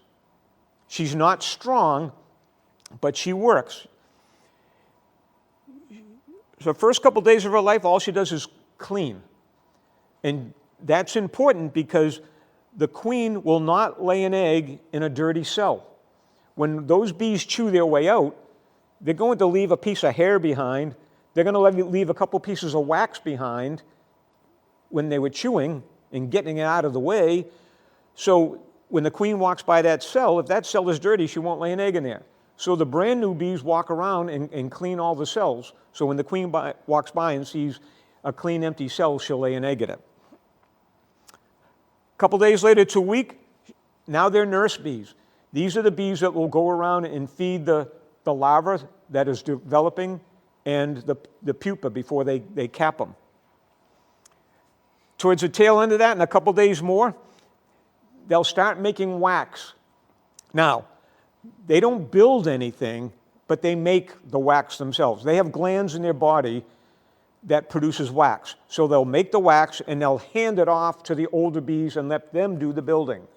S2: She's not strong, but she works. So the first couple days of her life, all she does is clean. And that's important because the queen will not lay an egg in a dirty cell. When those bees chew their way out, they're going to leave a piece of hair behind. They're going to leave a couple pieces of wax behind when they were chewing and getting it out of the way. So when the queen walks by that cell, if that cell is dirty, she won't lay an egg in there. So the brand new bees walk around and clean all the cells. So when the queen walks by and sees a clean, empty cell, she'll lay an egg in it. A couple days later to a week, now they're nurse bees. These are the bees that will go around and feed the larva that is developing and the pupa before they cap them. Towards the tail end of that, in a couple days more, they'll start making wax. Now, they don't build anything, but they make the wax themselves. They have glands in their body that produces wax. So they'll make the wax and they'll hand it off to the older bees and let them do the building.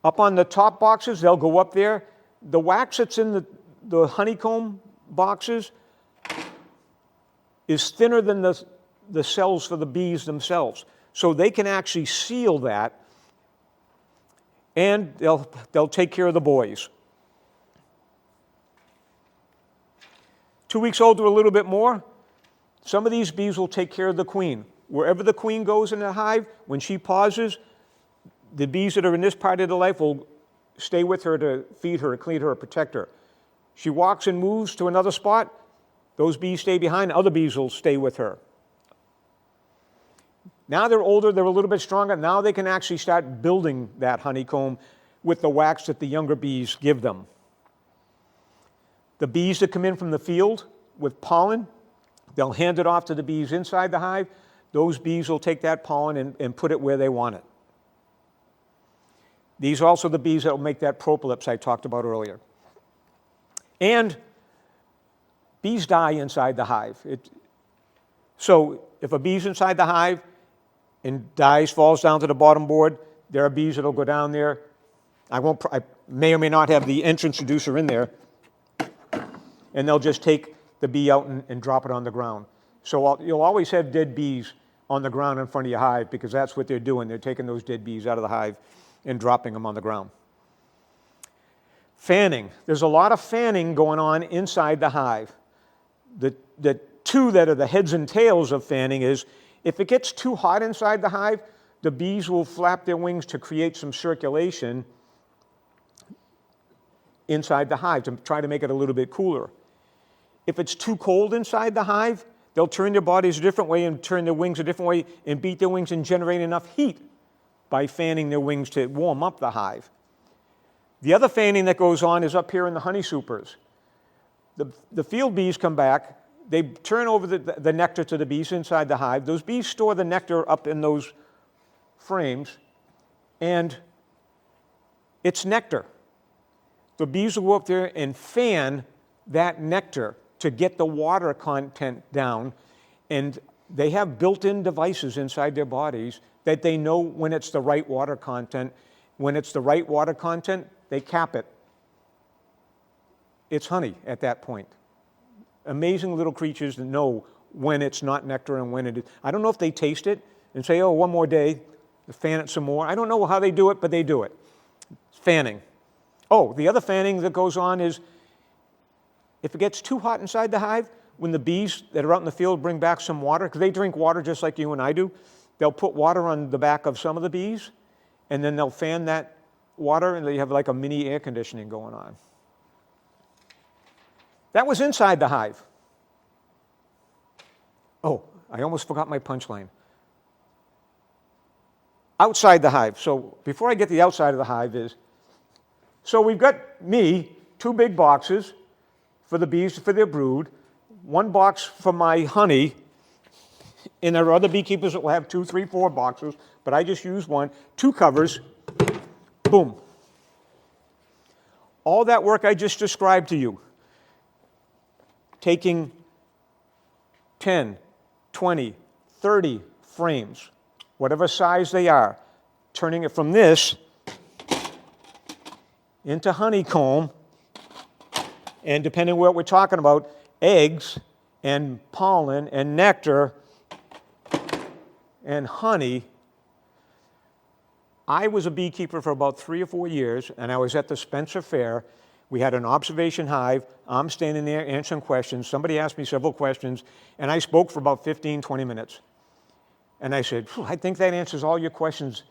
S2: Up on the top boxes, they'll go up there. The wax that's in the honeycomb boxes is thinner than the cells for the bees themselves. So they can actually seal that, and they'll take care of the boys. 2 weeks old or a little bit more, some of these bees will take care of the queen. Wherever the queen goes in the hive, when she pauses, the bees that are in this part of the life will stay with her to feed her, clean her, protect her. She walks and moves to another spot, those bees stay behind, other bees will stay with her. Now they're older, they're a little bit stronger, now they can actually start building that honeycomb with the wax that the younger bees give them. The bees that come in from the field with pollen, they'll hand it off to the bees inside the hive. Those bees will take that pollen and put it where they want it. These are also the bees that will make that propolis I talked about earlier. And bees die inside the hive. So if a bee's inside the hive and dies, falls down to the bottom board, there are bees that will go down there. I may or may not have the entrance reducer in there, and they'll just take the bee out and drop it on the ground. So you'll always have dead bees on the ground in front of your hive because that's what they're doing. They're taking those dead bees out of the hive and dropping them on the ground. Fanning. There's a lot of fanning going on inside the hive. The two that are the heads and tails of fanning is if it gets too hot inside the hive, the bees will flap their wings to create some circulation inside the hive to try to make it a little bit cooler. If it's too cold inside the hive, they'll turn their bodies a different way and turn their wings a different way and beat their wings and generate enough heat by fanning their wings to warm up the hive. The other fanning that goes on is up here in the honey supers. The field bees come back, they turn over the nectar to the bees inside the hive. Those bees store the nectar up in those frames, and it's nectar. The bees will go up there and fan that nectar to get the water content down, and they have built-in devices inside their bodies that they know when it's the right water content. When it's the right water content, they cap it. It's honey at that point. Amazing little creatures that know when it's not nectar and when it is. I don't know if they taste it and say, oh, one more day, fan it some more. I don't know how they do it, but they do it. Fanning. Oh, the other fanning that goes on is if it gets too hot inside the hive, when the bees that are out in the field bring back some water, because they drink water just like you and I do, they'll put water on the back of some of the bees, and then they'll fan that water, and they have like a mini air conditioning going on. That was inside the hive. Oh, I almost forgot my punchline. Outside the hive. So before I get to the outside of the hive so we've got me, 2 big boxes for the bees for their brood, 1 box for my honey, and there are other beekeepers that will have 2, 3, 4 boxes, but I just use 1, 2 covers, boom. All that work I just described to you, taking 10, 20, 30 frames whatever size they are, turning it from this into honeycomb, and depending on what we're talking about, eggs and pollen and nectar and honey. I was a beekeeper for about 3 or 4 years, and I was at the Spencer Fair. We had an observation hive. I'm standing there answering questions. Somebody asked me several questions, and I spoke for about 15, 20 minutes. And I said, I think that answers all your questions.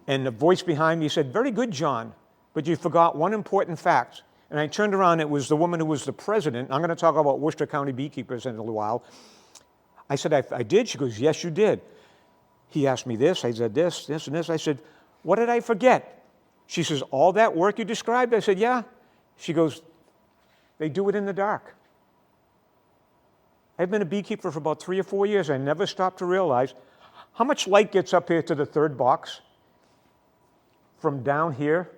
S2: And the voice behind me said, very good, John, but you forgot one important fact. And I turned around, it was the woman who was the president. I'm going to talk about Worcester County Beekeepers in a little while. I said, I did? She goes, yes, you did. He asked me this, I said this, and this. I said, what did I forget? She says, all that work you described? I said, yeah. She goes, they do it in the dark. I've been a beekeeper for about 3 or 4 years. I never stopped to realize how much light gets up here to the third box from down here.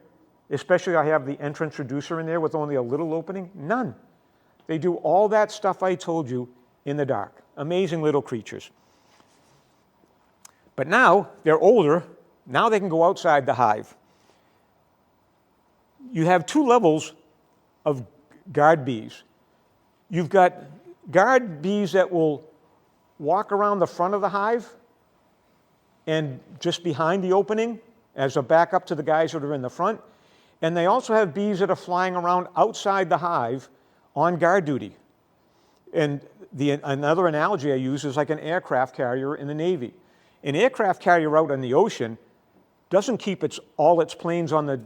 S2: Especially I have the entrance reducer in there with only a little opening. None. They do all that stuff I told you in the dark. Amazing little creatures. But now they're older. Now they can go outside the hive. You have 2 levels of guard bees. You've got guard bees that will walk around the front of the hive and just behind the opening as a backup to the guys that are in the front. And they also have bees that are flying around outside the hive on guard duty. And another analogy I use is like an aircraft carrier in the Navy. An aircraft carrier out on the ocean doesn't keep all its planes on the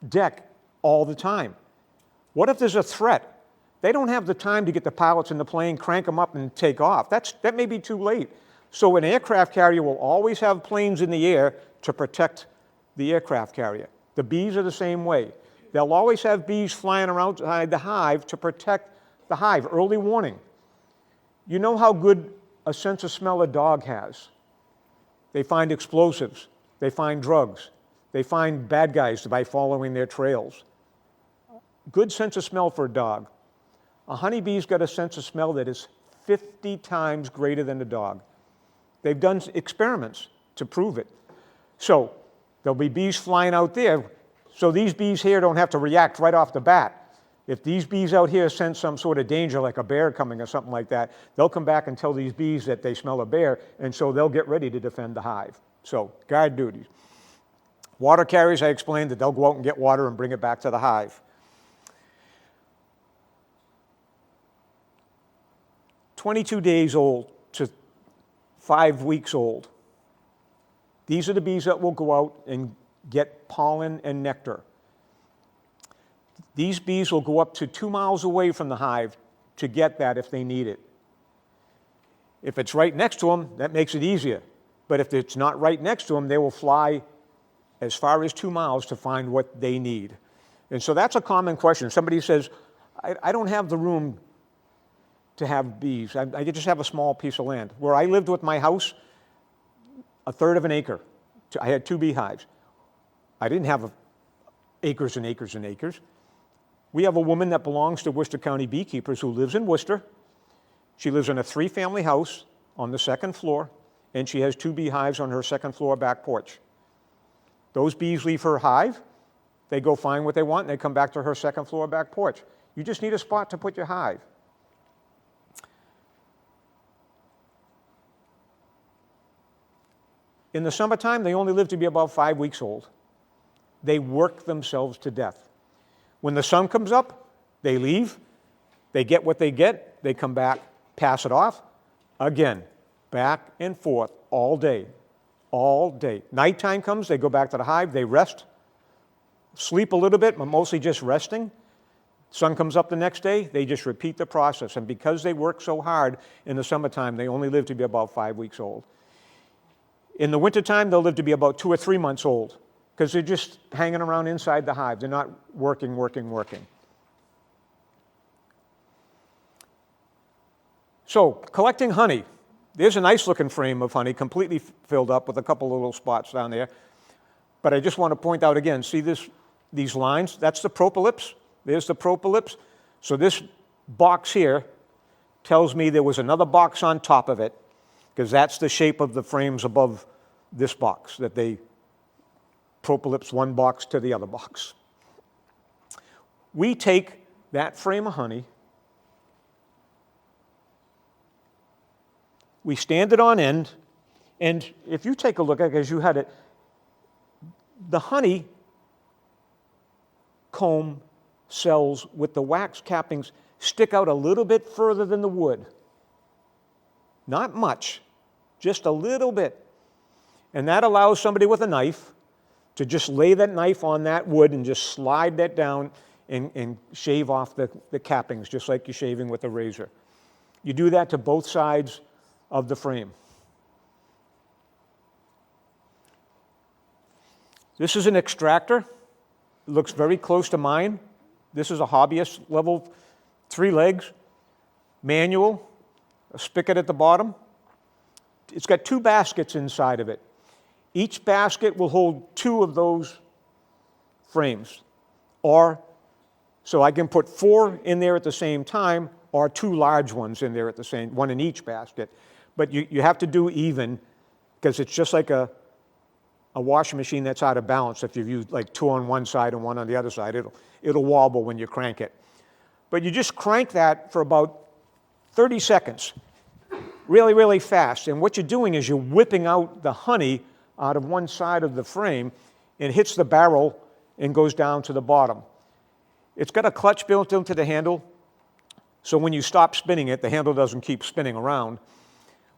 S2: deck all the time. What if there's a threat? They don't have the time to get the pilots in the plane, crank them up, and take off. That may be too late. So an aircraft carrier will always have planes in the air to protect the aircraft carrier. The bees are the same way. They'll always have bees flying around outside the hive to protect the hive. Early warning. You know how good a sense of smell a dog has. They find explosives. They find drugs. They find bad guys by following their trails. Good sense of smell for a dog. A honeybee's got a sense of smell that is 50 times greater than a dog. They've done experiments to prove it. So there'll be bees flying out there, so these bees here don't have to react right off the bat. If these bees out here sense some sort of danger, like a bear coming or something like that, they'll come back and tell these bees that they smell a bear, and so they'll get ready to defend the hive. So, guard duties. Water carriers, I explained that they'll go out and get water and bring it back to the hive. 22 days old to 5 weeks old. These are the bees that will go out and get pollen and nectar. These bees will go up to 2 miles away from the hive to get that if they need it. If it's right next to them, that makes it easier. But if it's not right next to them, they will fly as far as 2 miles to find what they need. And so that's a common question. Somebody says, I don't have the room to have bees. I just have a small piece of land. Where I lived with my house, 1/3 of an acre. I had 2 beehives. I didn't have acres and acres and acres. We have a woman that belongs to Worcester County Beekeepers who lives in Worcester. She lives in a 3-family house on the 2nd floor, and she has 2 beehives on her 2nd floor back porch. Those bees leave her hive, they go find what they want, and they come back to her 2nd floor back porch. You just need a spot to put your hive. In the summertime, they only live to be about 5 weeks old. They work themselves to death. When the sun comes up, they leave, they get what they get, they come back, pass it off, again, back and forth all day, all day. Nighttime comes, they go back to the hive, they rest, sleep a little bit, but mostly just resting. Sun comes up the next day, they just repeat the process. And because they work so hard in the summertime, they only live to be about 5 weeks old. In the wintertime, they'll live to be about 2 or 3 months old because they're just hanging around inside the hive. They're not working. So, collecting honey. There's a nice looking frame of honey, completely filled up with a couple of little spots down there. But I just want to point out again, see these lines? That's the propolis. There's the propolis. So this box here tells me there was another box on top of it, because that's the shape of the frames above this box that they propolis one box to the other box. We take that frame of honey, we stand it on end, and if you take a look at it as you had it, the honey comb cells with the wax cappings stick out a little bit further than the wood. Not much, just a little bit. And that allows somebody with a knife to just lay that knife on that wood and just slide that down and shave off the cappings, just like you're shaving with a razor. You do that to both sides of the frame. This is an extractor. It looks very close to mine. This is a hobbyist level, 3 legs, manual, a spigot at the bottom. It's got 2 baskets inside of it. Each basket will hold 2 of those frames. Or, so I can put 4 in there at the same time, or 2 large ones in there at the same, one in each basket. But you have to do even, because it's just like a washing machine that's out of balance. If you've used like 2 on one side and 1 on the other side, it'll wobble when you crank it. But you just crank that for about 30 seconds, really, really fast. And what you're doing is you're whipping out the honey out of one side of the frame and hits the barrel and goes down to the bottom. It's got a clutch built into the handle, so when you stop spinning it, the handle doesn't keep spinning around.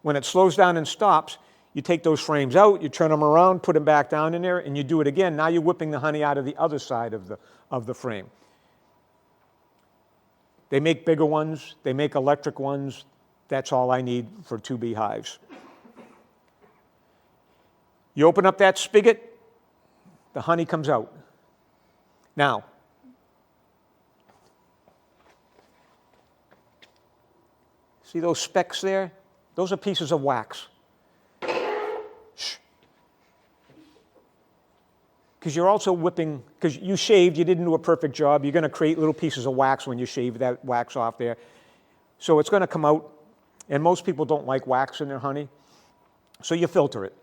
S2: When it slows down and stops, you take those frames out, you turn them around, put them back down in there, and you do it again. Now you're whipping the honey out of the other side of the frame. They make bigger ones. They make electric ones. That's all I need for 2 beehives. You open up that spigot, the honey comes out. Now, see those specks there? Those are pieces of wax. Because you're also whipping, because you shaved, you didn't do a perfect job, you're going to create little pieces of wax when you shave that wax off there. So it's going to come out, and most people don't like wax in their honey, so you filter it.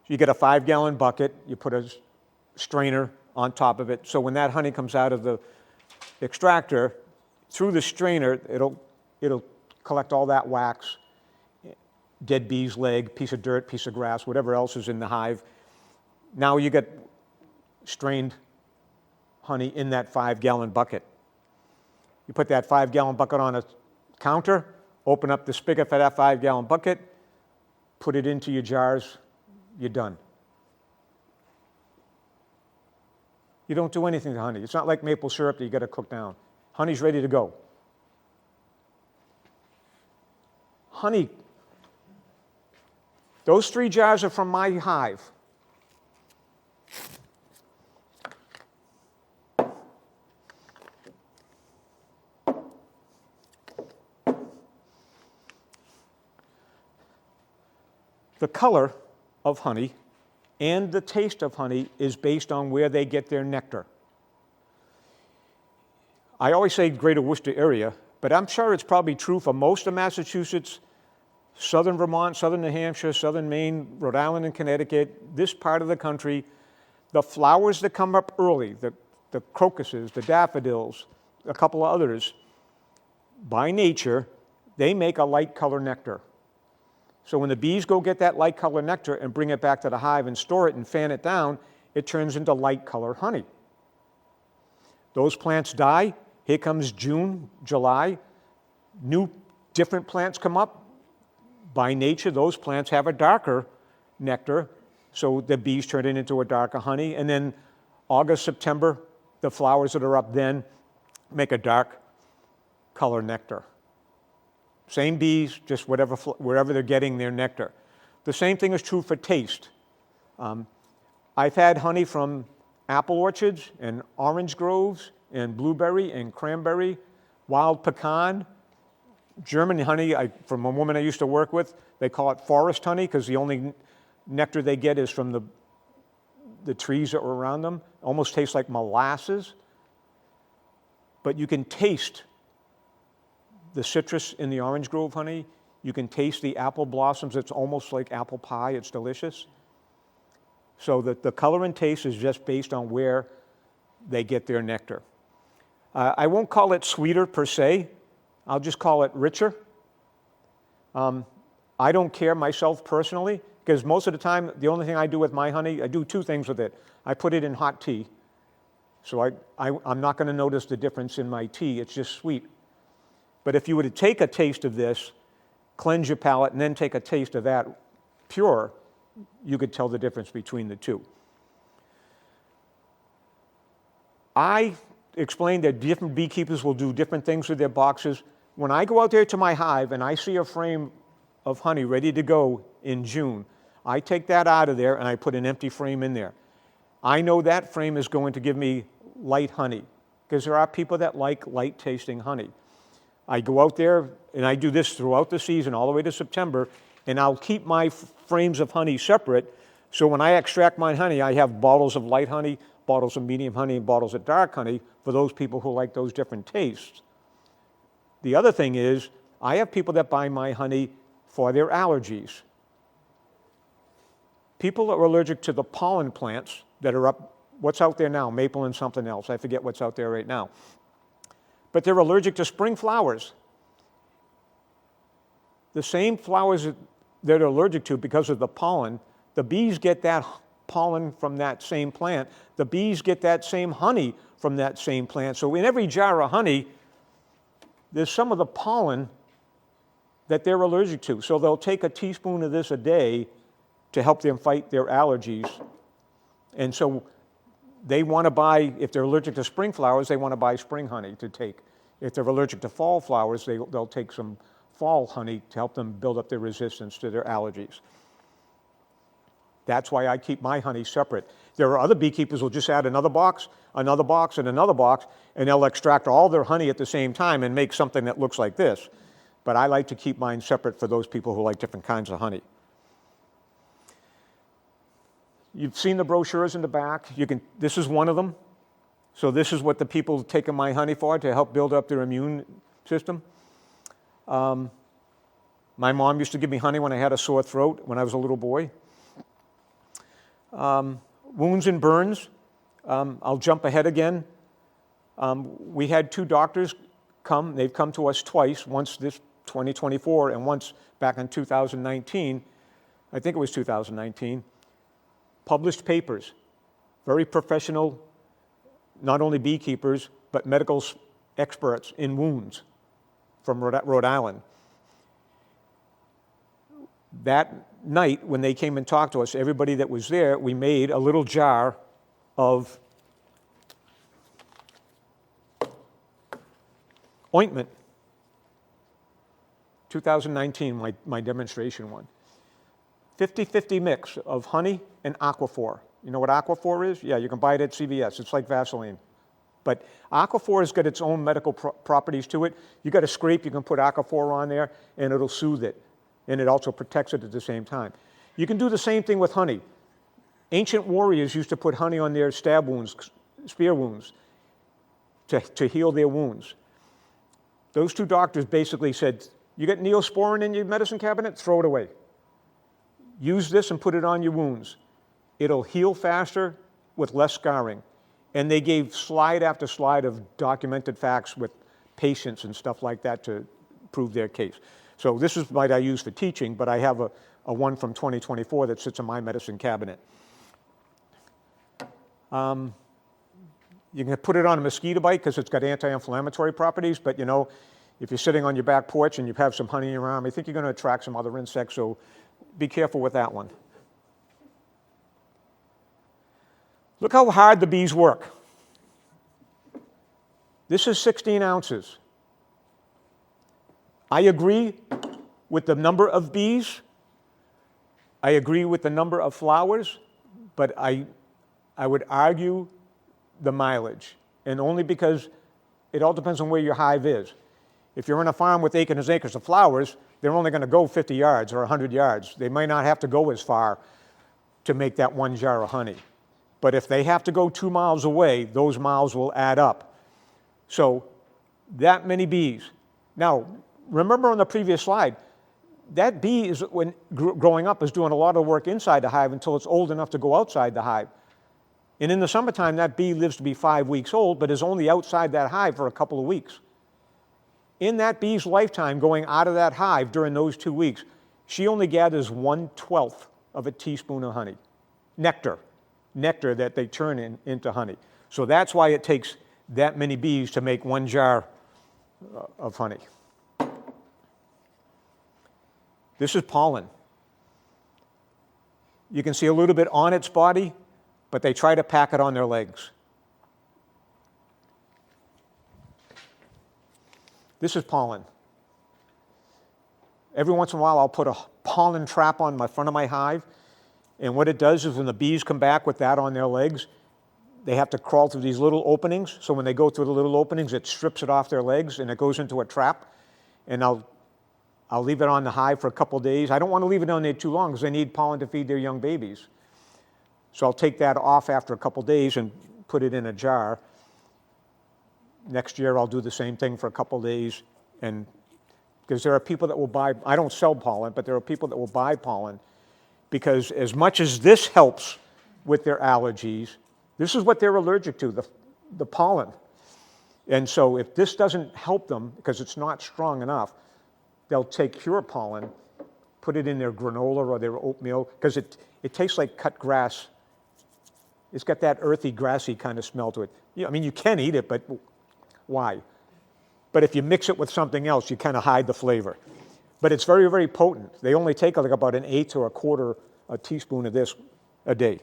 S2: You get a 5-gallon bucket, you put a strainer on top of it, so when that honey comes out of the extractor, through the strainer, it'll collect all that wax, dead bee's leg, piece of dirt, piece of grass, whatever else is in the hive. Now you get strained honey in that 5-gallon bucket. You put that 5-gallon bucket on a counter, open up the spigot for that 5-gallon bucket, put it into your jars, you're done. You don't do anything to honey. It's not like maple syrup that you got to cook down. Honey's ready to go. Honey, those 3 jars are from my hive. The color of honey and the taste of honey is based on where they get their nectar. I always say greater Worcester area, but I'm sure it's probably true for most of Massachusetts, southern Vermont, southern New Hampshire, southern Maine, Rhode Island and Connecticut, this part of the country. The flowers that come up early, the crocuses, the daffodils, a couple of others, by nature, they make a light color nectar. So when the bees go get that light color nectar and bring it back to the hive and store it and fan it down, it turns into light color honey. Those plants die. Here comes June, July. New, different plants come up. By nature, those plants have a darker nectar, so the bees turn it into a darker honey. And then August, September, the flowers that are up then make a dark color nectar. Same bees, just wherever they're getting their nectar. The same thing is true for taste. I've had honey from apple orchards and orange groves and blueberry and cranberry, wild pecan, German honey from a woman I used to work with. They call it forest honey because the only nectar they get is from the trees that were around them. Almost tastes like molasses. But you can taste the citrus in the orange grove honey. You can taste the apple blossoms. It's almost like apple pie. It's delicious. So the color and taste is just based on where they get their nectar. I won't call it sweeter per se. I'll just call it richer. I don't care myself personally, because most of the time, the only thing I do with my honey, I do two things with it. I put it in hot tea. So I'm not going to notice the difference in my tea. It's just sweet. But if you were to take a taste of this, cleanse your palate, and then take a taste of that pure, you could tell the difference between the two. I explained that different beekeepers will do different things with their boxes. When I go out there to my hive and I see a frame of honey ready to go in June, I take that out of there and I put an empty frame in there. I know that frame is going to give me light honey, because there are people that like light tasting honey. I go out there and I do this throughout the season, all the way to September, and I'll keep my frames of honey separate, so when I extract my honey, I have bottles of light honey, bottles of medium honey, and bottles of dark honey for those people who like those different tastes. The other thing is, I have people that buy my honey for their allergies. People that are allergic to the pollen plants that are up, what's out there now, maple and something else, I forget what's out there right now. But they're allergic to spring flowers. The same flowers that they're allergic to because of the pollen, the bees get that pollen from that same plant. The bees get that same honey from that same plant. So in every jar of honey, there's some of the pollen that they're allergic to. So they'll take a teaspoon of this a day to help them fight their allergies. And so they want to buy, if they're allergic to spring flowers, they want to buy spring honey to take. If they're allergic to fall flowers, they'll take some fall honey to help them build up their resistance to their allergies. That's why I keep my honey separate. There are other beekeepers who will just add another box, and another box, and they'll extract all their honey at the same time and make something that looks like this. But I like to keep mine separate for those people who like different kinds of honey. You've seen the brochures in the back. This is one of them. So this is what the people taking my honey for, to help build up their immune system. My mom used to give me honey when I had a sore throat when I was a little boy. Wounds and burns. I'll jump ahead again. We had two doctors come. They've come to us twice, once this 2024 and once back in 2019. I think it was 2019. Published papers, very professional, not only beekeepers, but medical experts in wounds from Rhode Island. That night, when they came and talked to us, everybody that was there, we made a little jar of ointment. 2019, my demonstration one. 50-50 mix of honey and Aquaphor. You know what Aquaphor is? Yeah, you can buy it at CVS. It's like Vaseline. But Aquaphor has got its own medical properties to it. You got a scrape, you can put Aquaphor on there, and it'll soothe it. And it also protects it at the same time. You can do the same thing with honey. Ancient warriors used to put honey on their stab wounds, spear wounds, to heal their wounds. Those two doctors basically said, you got Neosporin in your medicine cabinet? Throw it away. Use this and put it on your wounds. It'll heal faster with less scarring. And they gave slide after slide of documented facts with patients and stuff like that to prove their case. So this is what I use for teaching, but I have a one from 2024 that sits in my medicine cabinet. You can put it on a mosquito bite because it's got anti-inflammatory properties, but you know, if you're sitting on your back porch and you have some honey in your arm, I think you're going to attract some other insects, so be careful with that one. Look how hard the bees work. This is 16 ounces. I agree with the number of bees. I agree with the number of flowers, but I would argue the mileage, and only because it all depends on where your hive is. If you're on a farm with acres and acres of flowers, they're only going to go 50 yards or 100 yards. They might not have to go as far to make that one jar of honey. But if they have to go 2 miles away, those miles will add up. So that many bees. Now, remember on the previous slide, that bee is, when growing up, is doing a lot of work inside the hive until it's old enough to go outside the hive. And in the summertime, that bee lives to be 5 weeks old, but is only outside that hive for a couple of weeks. In that bee's lifetime, going out of that hive during those 2 weeks, she only gathers 1/12 of a teaspoon of honey, nectar that they turn into honey. So that's why it takes that many bees to make 1 jar of honey. This is pollen. You can see a little bit on its body, but they try to pack it on their legs. This is pollen. Every once in a while, I'll put a pollen trap on the front of my hive, and what it does is when the bees come back with that on their legs, they have to crawl through these little openings. So when they go through the little openings, it strips it off their legs, and it goes into a trap. And I'll leave it on the hive for a couple days. I don't want to leave it on there too long because they need pollen to feed their young babies. So I'll take that off after a couple days and put it in a jar. Next year, I'll do the same thing for a couple days, and because there are people that will buy, I don't sell pollen, but there are people that will buy pollen because as much as this helps with their allergies, this is what they're allergic to, the pollen. And so if this doesn't help them because it's not strong enough, they'll take pure pollen, put it in their granola or their oatmeal, because it tastes like cut grass. It's got that earthy, grassy kind of smell to it. I mean, you can eat it, but why? But if you mix it with something else, you kind of hide the flavor. But it's very, very potent. They only take like about 1/8 or 1/4 a teaspoon of this a day.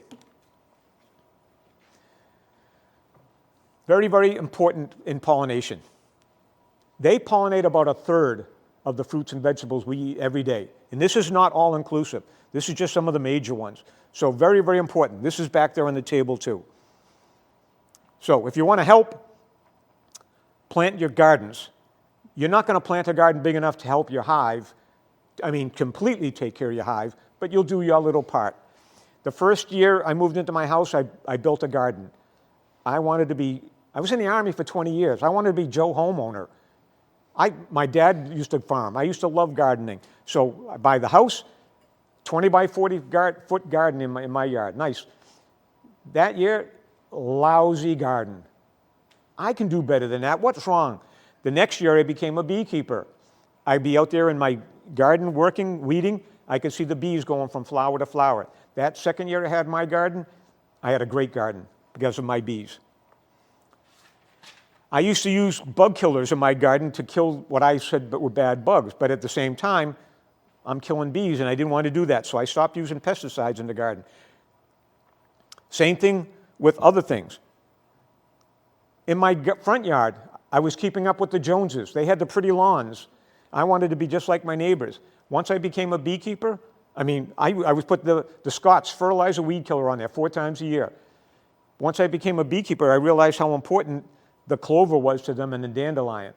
S2: Very, very important in pollination. They pollinate about 1/3 of the fruits and vegetables we eat every day. And this is not all inclusive. This is just some of the major ones. So very, very important. This is back there on the table too. So if you want to help plant your gardens, you're not going to plant a garden big enough to help your hive, completely take care of your hive, but you'll do your little part. The first year I moved into my house, I built a garden. I was in the Army for 20 years. I wanted to be Joe Homeowner. My dad used to farm. I used to love gardening. So I buy the house, 20 by 40 foot garden in my yard. Nice. That year, lousy garden. I can do better than that. What's wrong? The next year, I became a beekeeper. I'd be out there in my garden working, weeding. I could see the bees going from flower to flower. That second year I had my garden, I had a great garden because of my bees. I used to use bug killers in my garden to kill what I said were bad bugs, but at the same time, I'm killing bees, and I didn't want to do that, so I stopped using pesticides in the garden. Same thing with other things. In my front yard, I was keeping up with the Joneses. They had the pretty lawns. I wanted to be just like my neighbors. Once I became a beekeeper, I was put the Scott's fertilizer weed killer on there 4 times a year. Once I became a beekeeper, I realized how important the clover was to them and the dandelion.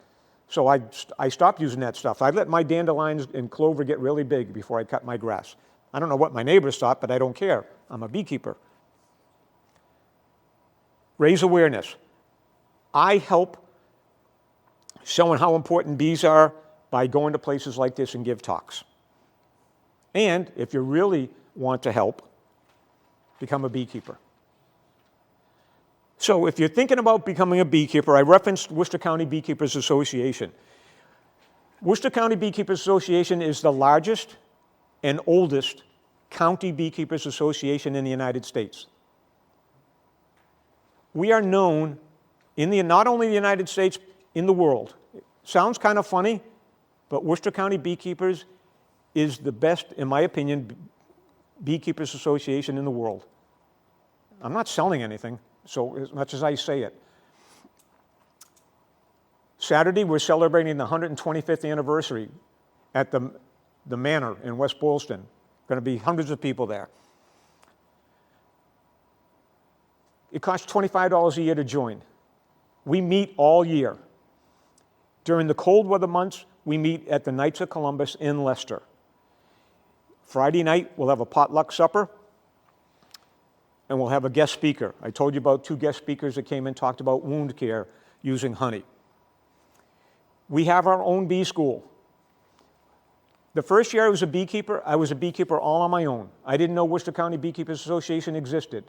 S2: So I stopped using that stuff. I let my dandelions and clover get really big before I cut my grass. I don't know what my neighbors thought, but I don't care. I'm a beekeeper. Raise awareness. I help showing how important bees are by going to places like this and give talks. And if you really want to help, become a beekeeper. So if you're thinking about becoming a beekeeper, I referenced Worcester County Beekeepers Association. Worcester County Beekeepers Association is the largest and oldest county beekeepers association in the United States. We are known not only in the United States, in the world. It sounds kind of funny, but Worcester County Beekeepers is the best, in my opinion, beekeepers association in the world. I'm not selling anything, so as much as I say it. Saturday, we're celebrating the 125th anniversary at the Manor in West Boylston. Going to be hundreds of people there. It costs $25 a year to join. We meet all year. During the cold weather months, we meet at the Knights of Columbus in Leicester. Friday night, we'll have a potluck supper, and we'll have a guest speaker. I told you about 2 guest speakers that came and talked about wound care using honey. We have our own bee school. The first year I was a beekeeper all on my own. I didn't know Worcester County Beekeepers Association existed.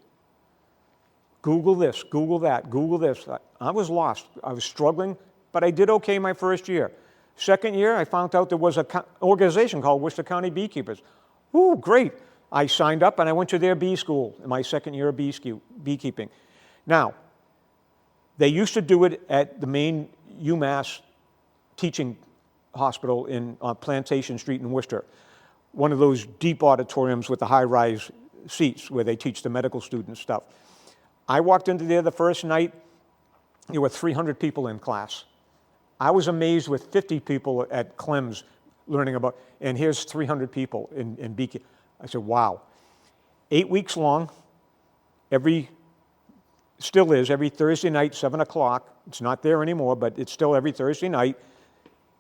S2: Google this, Google that, Google this. I was lost. I was struggling, but I did okay my first year. Second year, I found out there was an organization called Worcester County Beekeepers. Ooh, great. I signed up and I went to their bee school in my second year of beekeeping. Now, they used to do it at the main UMass teaching hospital on Plantation Street in Worcester, one of those deep auditoriums with the high-rise seats where they teach the medical students stuff. I walked into there the first night, there were 300 people in class. I was amazed with 50 people at Clem's learning about, and here's 300 people in beekeeping. I said, wow. 8 weeks long, still is, every Thursday night, 7 o'clock. It's not there anymore, but it's still every Thursday night.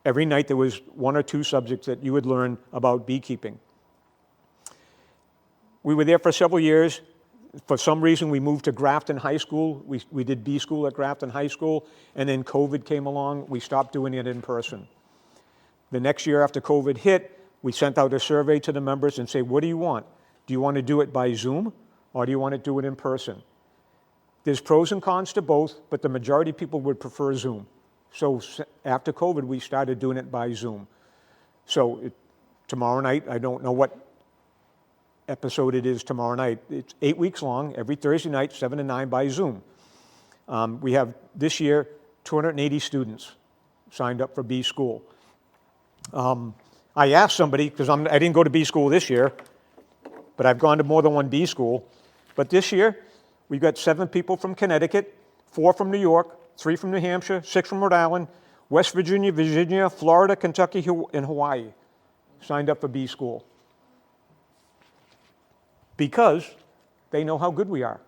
S2: Every night there was 1 or 2 subjects that you would learn about beekeeping. We were there for several years. For some reason, we moved to Grafton High School. We did bee school at Grafton High School, and then COVID came along. We stopped doing it in person. The next year after COVID hit, we sent out a survey to the members and say, what do you want? Do you want to do it by Zoom, or do you want to do it in person? There's pros and cons to both, but the majority of people would prefer Zoom. So after COVID, we started doing it by Zoom. So tomorrow night, I don't know what episode it is tomorrow night. It's 8 weeks long, every Thursday night, 7 to 9 by Zoom. We have, this year, 280 students signed up for bee school. I asked somebody, because I didn't go to bee school this year, but I've gone to more than one bee school. But this year, we've got 7 people from Connecticut, 4 from New York, 3 from New Hampshire, 6 from Rhode Island, West Virginia, Florida, Kentucky, and Hawaii signed up for bee school. Because they know how good we are.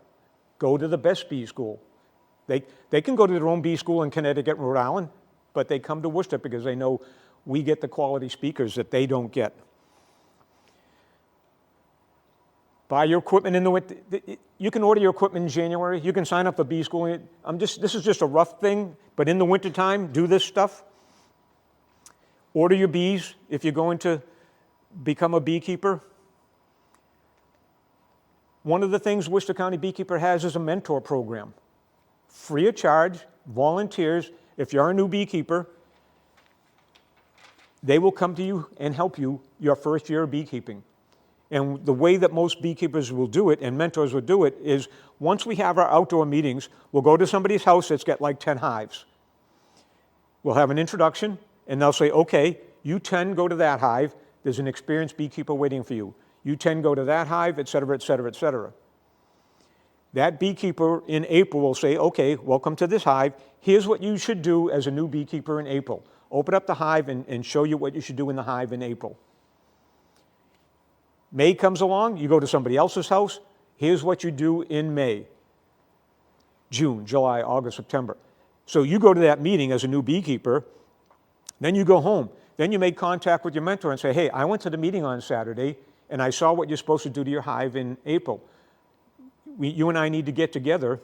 S2: Go to the best bee school. They can go to their own bee school in Connecticut and Rhode Island, but they come to Worcester because they know we get the quality speakers that they don't get. Buy your equipment in the winter. You can order your equipment in January. You can sign up for bee school. This is just a rough thing, but in the wintertime, do this stuff. Order your bees if you're going to become a beekeeper. One of the things Worcester County Beekeeper has is a mentor program. Free of charge, volunteers. If you're a new beekeeper, they will come to you and help you your first year of beekeeping. And the way that most beekeepers will do it, and mentors will do it, is once we have our outdoor meetings, we'll go to somebody's house that's got like 10 hives. We'll have an introduction, and they'll say, okay, you 10 go to that hive. There's an experienced beekeeper waiting for you. You 10 go to that hive, et cetera, et cetera, et cetera. That beekeeper in April will say, okay, welcome to this hive. Here's what you should do as a new beekeeper in April. Open up the hive and show you what you should do in the hive in April. May comes along, you go to somebody else's house. Here's what you do in May, June, July, August, September. So you go to that meeting as a new beekeeper, then you go home. Then you make contact with your mentor and say, hey, I went to the meeting on Saturday, and I saw what you're supposed to do to your hive in April. You and I need to get together,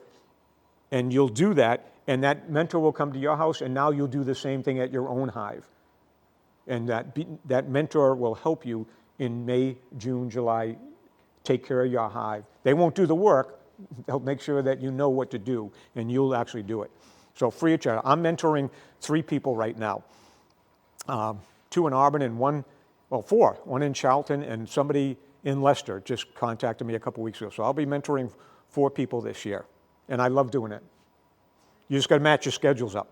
S2: and you'll do that, and that mentor will come to your house, and now you'll do the same thing at your own hive. And that mentor will help you in May, June, July, take care of your hive. They won't do the work. They'll make sure that you know what to do, and you'll actually do it. So free of charge. I'm mentoring 3 people right now. 2 in Auburn and 4. One in Charlton, and somebody in Leicester just contacted me a couple weeks ago. So I'll be mentoring 4 people this year, and I love doing it. You just got to match your schedules up.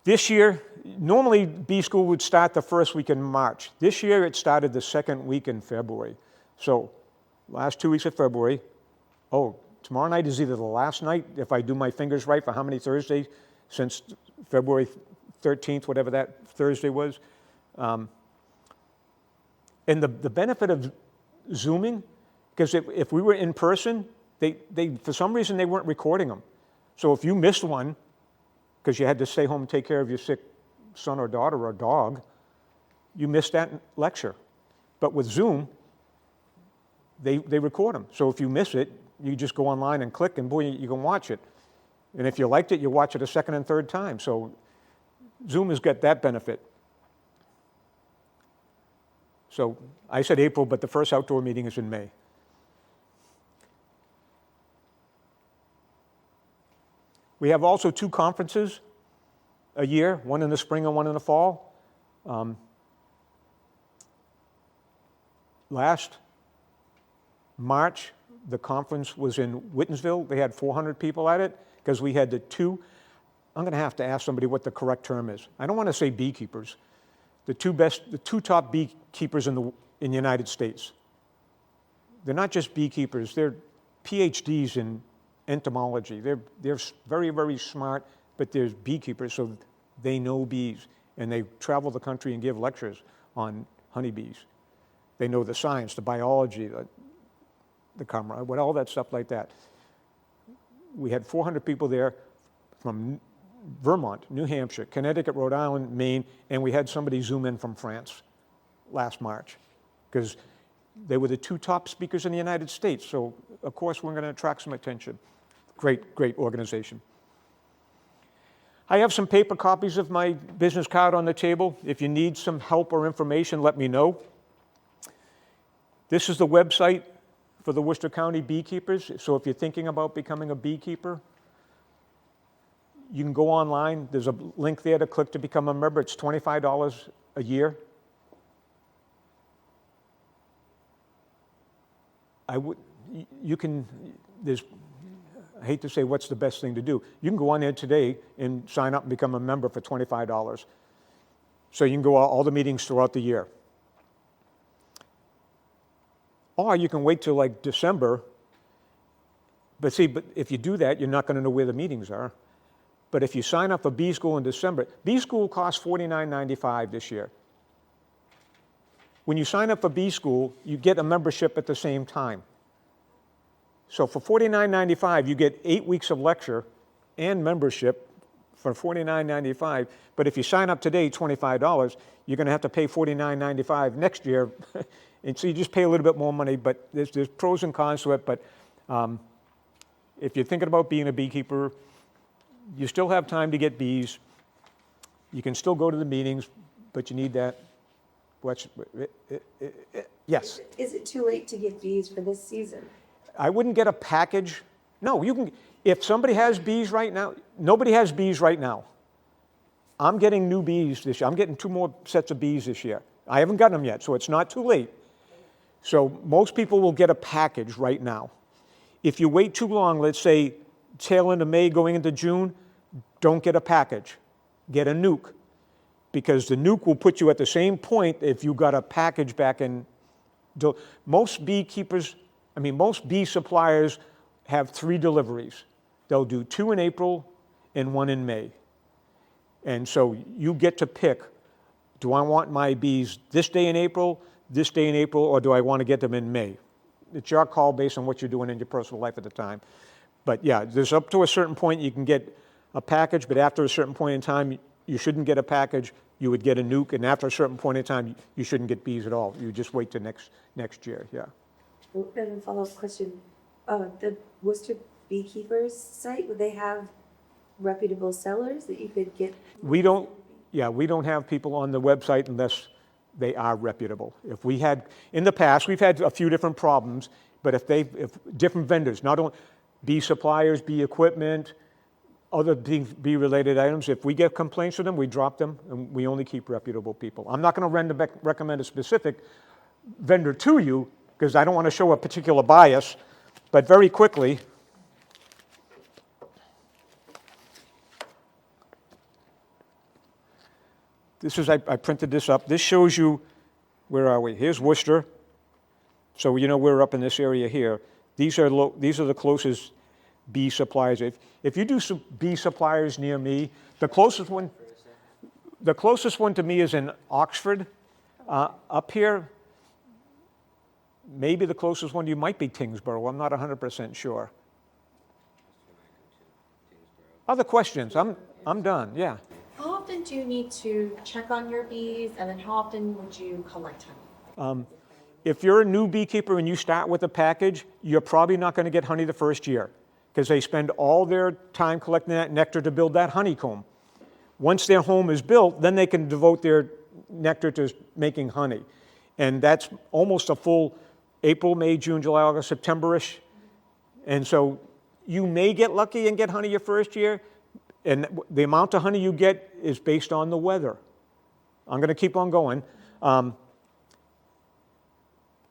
S2: This year, normally bee school would start the first week in March. This year it started the second week in February. So last 2 weeks of February. Tomorrow night is either the last night, if I do my fingers right, for how many Thursdays since February 13th, whatever that Thursday was. And the benefit of Zooming, because if we were in person, they for some reason they weren't recording them. So if you missed one, because you had to stay home and take care of your sick son or daughter or dog, you missed that lecture. But with Zoom, they record them. So if you miss it, you just go online and click, and boy, you can watch it. And if you liked it, you watch it a second and third time. So Zoom has got that benefit. So I said April, but the first outdoor meeting is in May. We have also 2 conferences a year, one in the spring and one in the fall. Last March, the conference was in Whitensville. They had 400 people at it because we had the 2. I'm going to have to ask somebody what the correct term is. I don't want to say beekeepers. The 2 top beekeepers in the United States. They're not just beekeepers. They're PhDs in entomology. They're very, very smart, but they're beekeepers, so they know bees, and they travel the country and give lectures on honeybees. They know the science, the biology, the camera, all that stuff like that. We had 400 people there from Vermont, New Hampshire, Connecticut, Rhode Island, Maine, and we had somebody zoom in from France last March because they were the 2 top speakers in the United States. So, of course, we're going to attract some attention. Great, great organization. I have some paper copies of my business card on the table. If you need some help or information, let me know. This is the website for the Worcester County Beekeepers. So if you're thinking about becoming a beekeeper, you can go online. There's a link there to click to become a member. It's $25 a year. I hate to say what's the best thing to do. You can go on there today and sign up and become a member for $25. So you can go all the meetings throughout the year. Or you can wait till like December. But if you do that, you're not going to know where the meetings are. But if you sign up for Bee School in December, Bee School costs $49.95 this year. When you sign up for Bee School, you get a membership at the same time. So for $49.95, you get 8 weeks of lecture and membership for $49.95. But if you sign up today, $25, you're going to have to pay $49.95 next year. And so you just pay a little bit more money, but there's pros and cons to it. But if you're thinking about being a beekeeper, you still have time to get bees. You can still go to the meetings, but you need that. Yes?
S4: Is it too late to get bees for this season?
S2: I wouldn't get a package. No, you can. If somebody has bees right now, nobody has bees right now. I'm getting new bees this year. I'm getting 2 more sets of bees this year. I haven't gotten them yet, so it's not too late. So most people will get a package right now. If you wait too long, let's say tail end of May going into June, don't get a package. Get a nuke. Because the nuke will put you at the same point if you got a package back in. Most beekeepers, most bee suppliers have 3 deliveries. They'll do 2 in April and 1 in May. And so you get to pick, do I want my bees this day in April, or do I want to get them in May? It's your call based on what you're doing in your personal life at the time. But yeah, there's up to a certain point you can get a package, but after a certain point in time, you shouldn't get a package, you would get a nuke, and after a certain point in time, you shouldn't get bees at all. You just wait till next year, yeah.
S4: And a follow-up question, the Worcester Beekeepers site, would they have reputable sellers that you could get? We don't
S2: have people on the website unless they are reputable. If we had, in the past, we've had a few different problems, but if different vendors, not only bee suppliers, bee equipment, other bee-related items, if we get complaints from them, we drop them, and we only keep reputable people. I'm not going to recommend a specific vendor to you, because I don't want to show a particular bias, but very quickly, I printed this up. This shows you, where are we? Here's Worcester. So we're up in this area here. These are the closest bee suppliers. If you do some bee suppliers near me, the closest one to me is in Oxford. Up here, maybe the closest one to you might be Tingsboro. I'm not 100% sure. Other questions? I'm done. Yeah.
S5: How often do you need to check on your bees, and then how often would you collect honey?
S2: If you're a new beekeeper and you start with a package, you're probably not going to get honey the first year because they spend all their time collecting that nectar to build that honeycomb. Once their home is built, then they can devote their nectar to making honey. And that's almost a full April, May, June, July, August, September-ish. And so you may get lucky and get honey your first year, and the amount of honey you get is based on the weather. I'm going to keep on going. And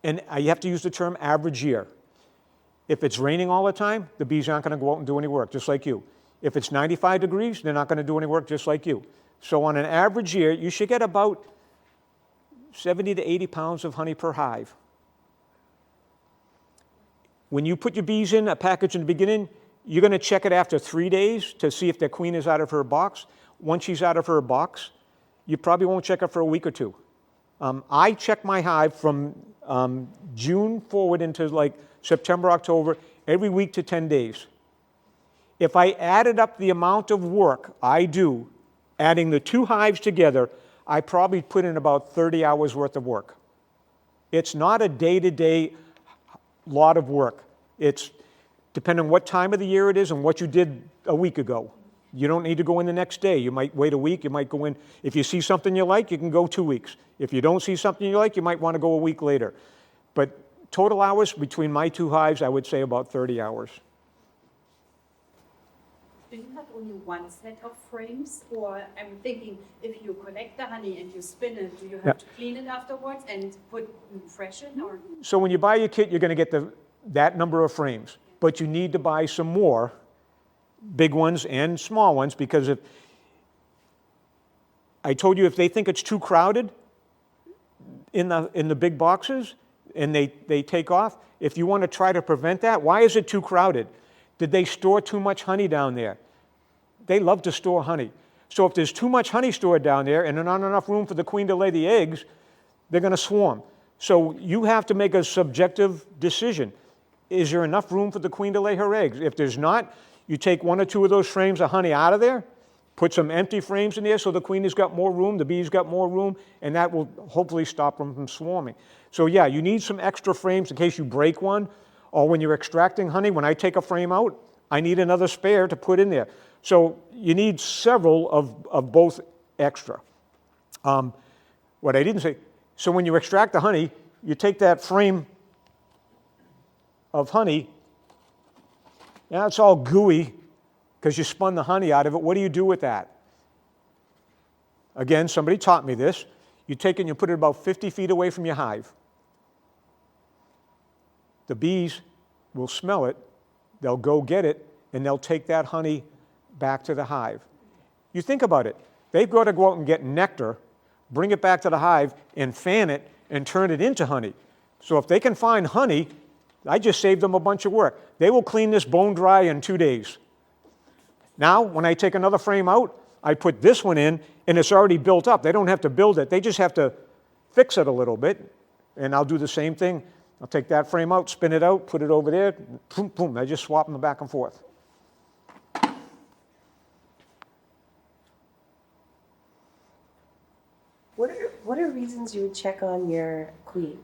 S2: you have to use the term average year. If it's raining all the time, the bees aren't going to go out and do any work, just like you. If it's 95 degrees, they're not going to do any work, just like you. So on an average year, you should get about 70 to 80 pounds of honey per hive. When you put your bees in a package in the beginning, you're going to check it after 3 days to see if the queen is out of her box. Once she's out of her box, you probably won't check it for a week or two. I check my hive from June forward into like September, October, every week to 10 days. If I added up the amount of work I do, adding the two hives together, I probably put in about 30 hours worth of work. It's not a day-to-day lot of work. It's depending on what time of the year it is and what you did a week ago. You don't need to go in the next day. You might wait a week. You might go in. If you see something you like, you can go 2 weeks. If you don't see something you like, you might want to go a week later. But total hours between my two hives, I would say about 30 hours.
S6: Do you have only one set of frames? Or I'm thinking, if you collect the honey and you spin it, do you have to clean it afterwards and put fresh in? Or?
S2: So when you buy your kit, you're going to get that number of frames. But you need to buy some more, big ones and small ones, because if I told you if they think it's too crowded in the big boxes and they take off, if you want to try to prevent that, why is it too crowded? Did they store too much honey down there? They love to store honey. So if there's too much honey stored down there and there's not enough room for the queen to lay the eggs, they're going to swarm. So you have to make a subjective decision. Is there enough room for the queen to lay her eggs? If there's not, you take 1 or 2 of those frames of honey out of there, put some empty frames in there so the queen has got more room, the bees got more room, and that will hopefully stop them from swarming. So yeah, you need some extra frames in case you break one, or when you're extracting honey, when I take a frame out, I need another spare to put in there. So you need several of both extra. What I didn't say, so when you extract the honey, you take that frame of honey, now it's all gooey because you spun the honey out of it. What do you do with that? Again, somebody taught me this. You take it and you put it about 50 feet away from your hive. The bees will smell it, they'll go get it, and they'll take that honey back to the hive. You think about it. They've got to go out and get nectar, bring it back to the hive, and fan it and turn it into honey. So if they can find honey, I just saved them a bunch of work. They will clean this bone dry in 2 days. Now, when I take another frame out, I put this one in, and it's already built up. They don't have to build it. They just have to fix it a little bit, and I'll do the same thing. I'll take that frame out, spin it out, put it over there, boom, boom. I just swap them back and forth.
S4: What are reasons you would check on your queen?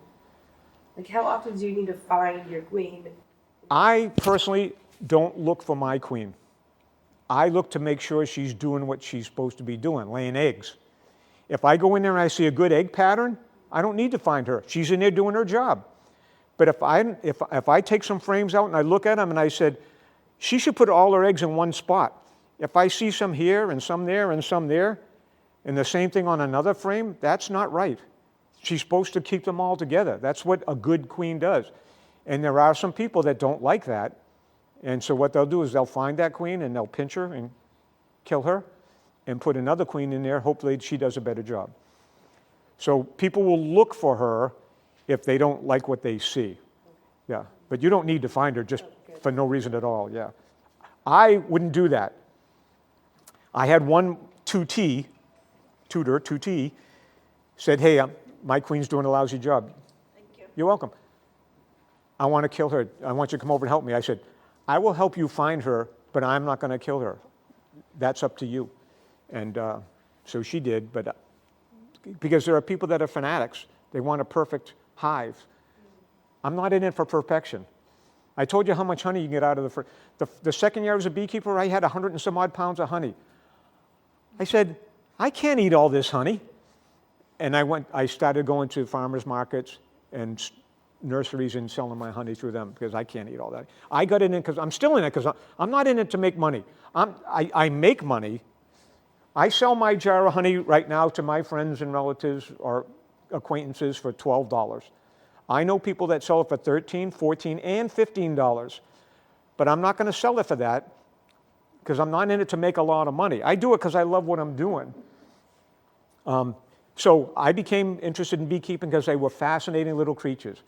S4: Like, how often do you need to find your queen?
S2: I personally don't look for my queen. I look to make sure she's doing what she's supposed to be doing, laying eggs. If I go in there and I see a good egg pattern, I don't need to find her. She's in there doing her job. But if I take some frames out and I look at them and I said, she should put all her eggs in one spot. If I see some here and some there and some there, and the same thing on another frame, that's not right. She's supposed to keep them all together. That's what a good queen does. And there are some people that don't like that. And so what they'll do is they'll find that queen and they'll pinch her and kill her and put another queen in there. Hopefully she does a better job. So people will look for her if they don't like what they see. Yeah, but you don't need to find her just for no reason at all, yeah. I wouldn't do that. I had one tutor, 2T, said, hey, my queen's doing a lousy job.
S6: Thank you.
S2: You're welcome. I want to kill her. I want you to come over and help me. I said, I will help you find her, but I'm not going to kill her. That's up to you. And so she did, but because there are people that are fanatics. They want a perfect hive. I'm not in it for perfection. I told you how much honey you can get out of the second year I was a beekeeper, I had 100 and some odd pounds of honey. I said, I can't eat all this honey. And I started going to farmers markets and nurseries and selling my honey through them because I can't eat all that. I got in it because I'm still in it because I'm not in it to make money. I make money. I sell my jar of honey right now to my friends and relatives or acquaintances for $12. I know people that sell it for $13, $14, and $15, but I'm not going to sell it for that because I'm not in it to make a lot of money. I do it because I love what I'm doing. So I became interested in beekeeping because they were fascinating little creatures.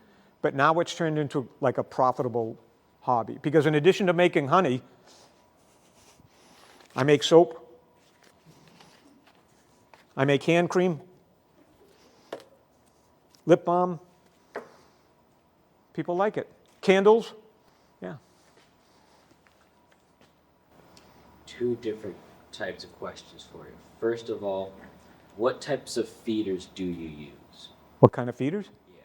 S2: But now it's turned into like a profitable hobby. Because in addition to making honey, I make soap, I make hand cream, lip balm. People like it. Candles, yeah.
S3: Two different types of questions for you. First of all, what types of feeders do you use?
S2: What kind of feeders?
S3: Yeah.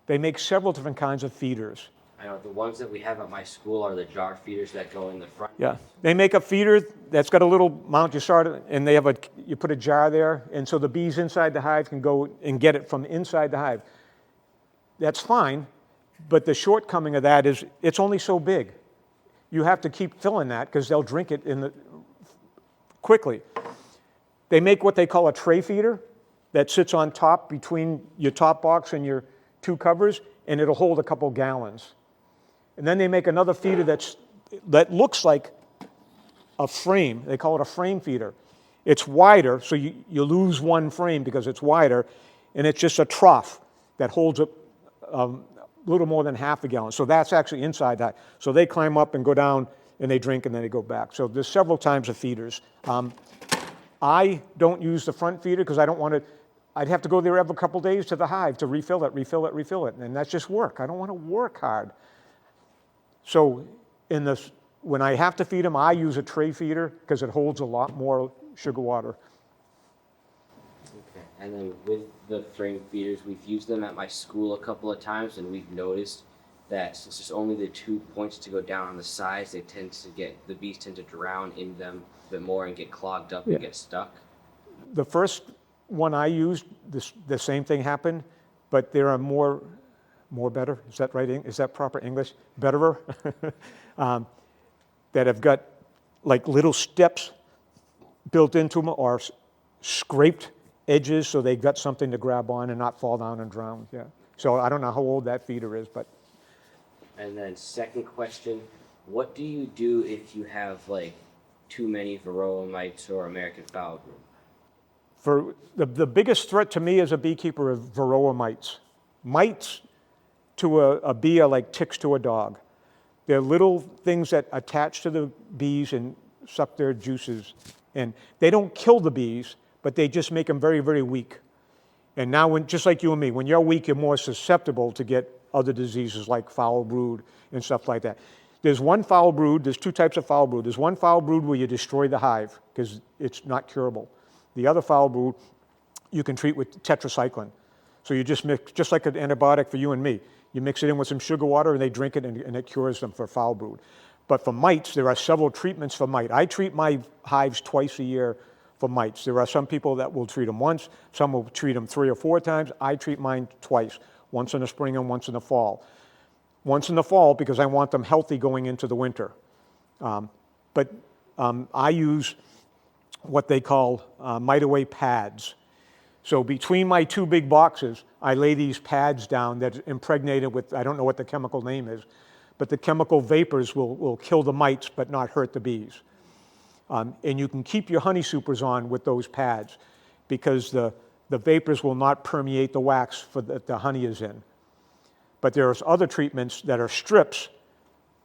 S2: They make several different kinds of feeders.
S3: I know the ones that we have at my school are the jar feeders that go in the front.
S2: Yeah, they make a feeder that's got a little mount you start it, and you put a jar there, and so the bees inside the hive can go and get it from inside the hive. That's fine, but the shortcoming of that is it's only so big. You have to keep filling that because they'll drink it quickly. They make what they call a tray feeder that sits on top between your top box and your two covers, and it'll hold a couple gallons. And then they make another feeder that looks like a frame. They call it a frame feeder. It's wider, so you lose one frame because it's wider, and it's just a trough that holds a little more than half a gallon. So that's actually inside that. So they climb up and go down, and they drink, and then they go back. So there's several types of feeders. I don't use the front feeder because I don't want to. I'd have to go there every couple days to the hive to refill it, and that's just work. I don't want to work hard. So when I have to feed them, I use a tray feeder because it holds a lot more sugar water.
S3: Okay. And then with the frame feeders, we've used them at my school a couple of times, and we've noticed that since there's only the 2 points to go down on the sides, the bees tend to drown in them a bit more and get clogged up and get stuck.
S2: The first one I used, the same thing happened, but there are more better, is that right? Is that proper English? Betterer, that have got like little steps built into them or scraped edges so they've got something to grab on and not fall down and drown. Yeah. So I don't know how old that feeder is, but.
S3: And then second question, what do you do if you have like too many varroa mites or American foul brood?
S2: For the biggest threat to me as a beekeeper are varroa mites. Mites to a bee are like ticks to a dog. They're little things that attach to the bees and suck their juices. And they don't kill the bees, but they just make them very, very weak. And now, just like you and me, when you're weak, you're more susceptible to get other diseases like foul brood and stuff like that. There's two types of foul brood. There's one foul brood where you destroy the hive because it's not curable. The other foul brood you can treat with tetracycline. So you just mix, just like an antibiotic for you and me. You mix it in with some sugar water and they drink it and it cures them for foul brood. But for mites, there are several treatments for mite. I treat my hives twice a year for mites. There are some people that will treat them once, some will treat them 3 or 4 times. I treat mine twice, once in the spring and once in the fall. Once in the fall because I want them healthy going into the winter. I use what they call mite away pads. So between my 2 big boxes, I lay these pads down that's impregnated with, I don't know what the chemical name is, but the chemical vapors will kill the mites but not hurt the bees. And you can keep your honey supers on with those pads because the vapors will not permeate the wax that the honey is in. But there's other treatments that are strips,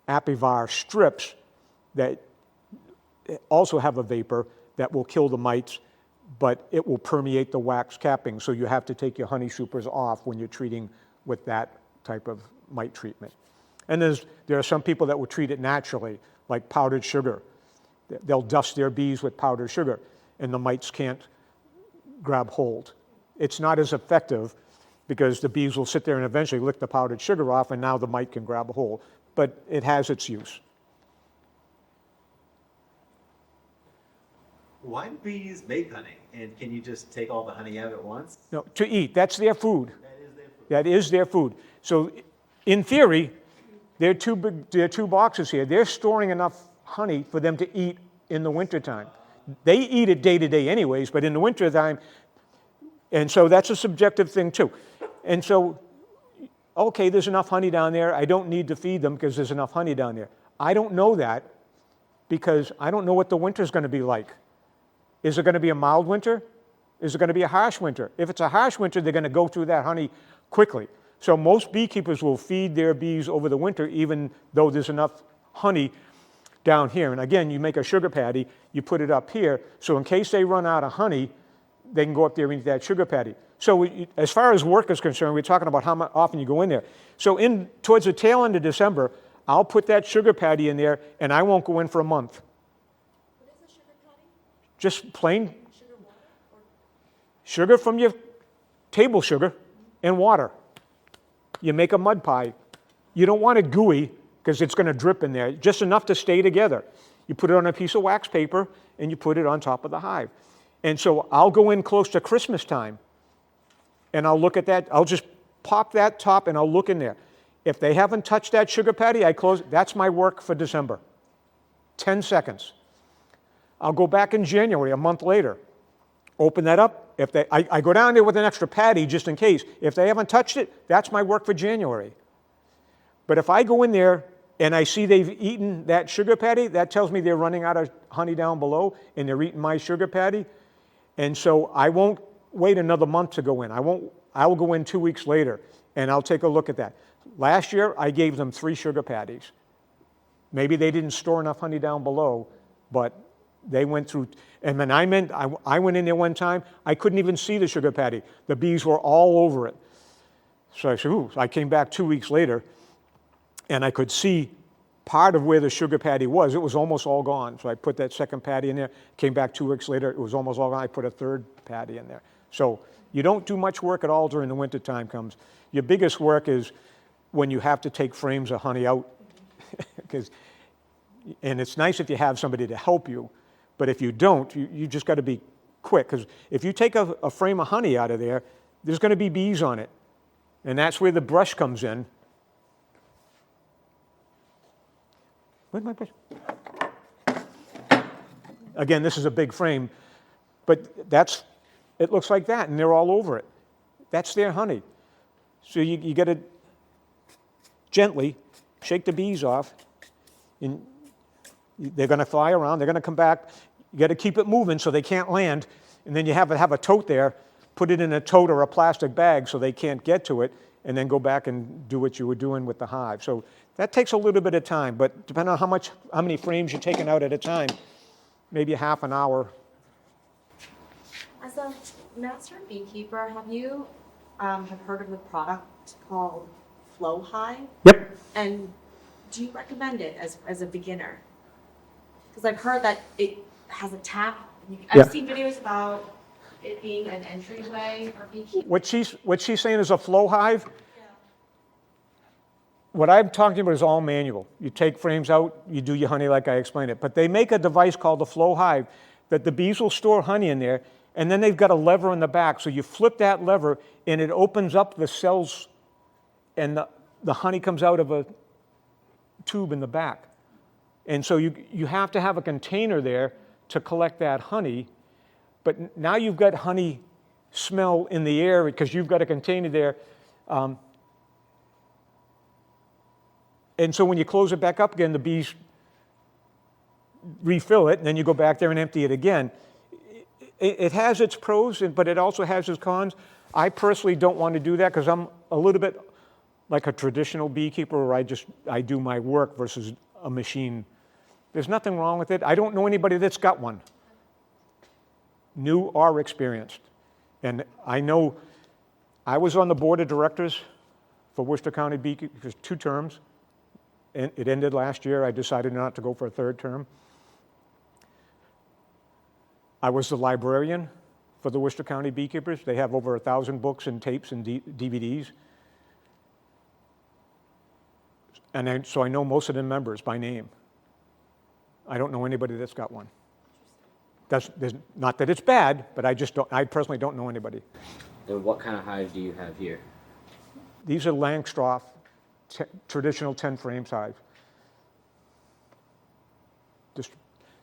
S2: Apivar strips, that also have a vapor that will kill the mites, but it will permeate the wax capping, so you have to take your honey supers off when you're treating with that type of mite treatment. And there are some people that will treat it naturally, like powdered sugar. They'll dust their bees with powdered sugar, and the mites can't grab hold. It's not as effective because the bees will sit there and eventually lick the powdered sugar off, and now the mite can grab a hold. But it has its use.
S7: Why do bees make honey? And can you just take all the honey out at once?
S2: No, to eat. That's their food.
S7: That is their food.
S2: That is their food. So in theory, there are two boxes here. They're storing enough honey for them to eat in the wintertime. They eat it day to day anyways, but in the wintertime, and so that's a subjective thing too. And so, okay, there's enough honey down there. I don't need to feed them because there's enough honey down there. I don't know that because I don't know what the winter's going to be like. Is it going to be a mild winter? Is it going to be a harsh winter? If it's a harsh winter, they're going to go through that honey quickly. So most beekeepers will feed their bees over the winter even though there's enough honey down here. And again, you make a sugar patty, you put it up here, so in case they run out of honey, they can go up there and eat that sugar patty. So as far as work is concerned, we're talking about how often you go in there. So towards the tail end of December, I'll put that sugar patty in there and I won't go in for a month.
S5: What is a sugar patty?
S2: Just plain
S5: Sugar water? Or
S2: sugar from your table sugar and water. You make a mud pie. You don't want it gooey because it's going to drip in there, just enough to stay together. You put it on a piece of wax paper and you put it on top of the hive. And so I'll go in close to Christmas time and I'll look at that. I'll just pop that top and I'll look in there. If they haven't touched that sugar patty, I close. That's my work for December. 10 seconds. I'll go back in January, a month later. Open that up. I go down there with an extra patty just in case. If they haven't touched it, that's my work for January. But if I go in there and I see they've eaten that sugar patty, that tells me they're running out of honey down below and they're eating my sugar patty. And so I won't wait another month to go in. I will go in 2 weeks later and I'll take a look at that. Last year, I gave them 3 sugar patties. Maybe they didn't store enough honey down below, but they went through, and when I went in there one time, I couldn't even see the sugar patty. The bees were all over it. So I said, ooh. I came back 2 weeks later, and I could see part of where the sugar patty was. It was almost all gone. So I put that second patty in there, came back 2 weeks later, it was almost all gone. I put a third patty in there. So you don't do much work at all during the winter time comes. Your biggest work is when you have to take frames of honey out. And it's nice if you have somebody to help you, but if you don't, you just got to be quick, because if you take a frame of honey out of there, there's going to be bees on it. And that's where the brush comes in. Where's my brush? Again, this is a big frame, but it looks like that, and they're all over it. That's their honey. So you got to gently shake the bees off, and they're going to fly around, they're going to come back. You got to keep it moving so they can't land, and then you have a tote there, put it in a tote or a plastic bag so they can't get to it, and then go back and do what you were doing with the hive. So that takes a little bit of time, but depending on how many frames you're taking out at a time, maybe a half an hour.
S5: as a master beekeeper, have you have heard of the product called Flow Hive?
S2: Yep.
S5: And do you recommend it as a beginner? Because I've heard that it has a tap.
S2: Yeah.
S5: I've seen videos about it being an entryway for beekeeping.
S2: What she's saying is a flow hive. What I'm talking about is all manual. You take frames out, you do your honey like I explained it. But they make a device called the flow hive that the bees will store honey in there, and then they've got a lever in the back. So you flip that lever, and it opens up the cells, and the honey comes out of a tube in the back. And so you have to have a container there to collect that honey. But now you've got honey smell in the air because you've got a container there. And so when you close it back up again, the bees refill it, and then you go back there and empty it again. It has its pros, but it also has its cons. I personally don't want to do that because I'm a little bit like a traditional beekeeper where I do my work versus a machine. There's nothing wrong with it. I don't know anybody that's got one, new or experienced. And I know I was on the board of directors for Worcester County Beekeepers 2 terms. And it ended last year. I decided not to go for a 3rd term. I was the librarian for the Worcester County Beekeepers. They have over 1,000 books and tapes and DVDs. And so I know most of the members by name. I don't know anybody that's got one. Not that it's bad, but I personally don't know anybody.
S3: And what kind of hive do you have here?
S2: These are Langstroth, traditional 10 frames hive.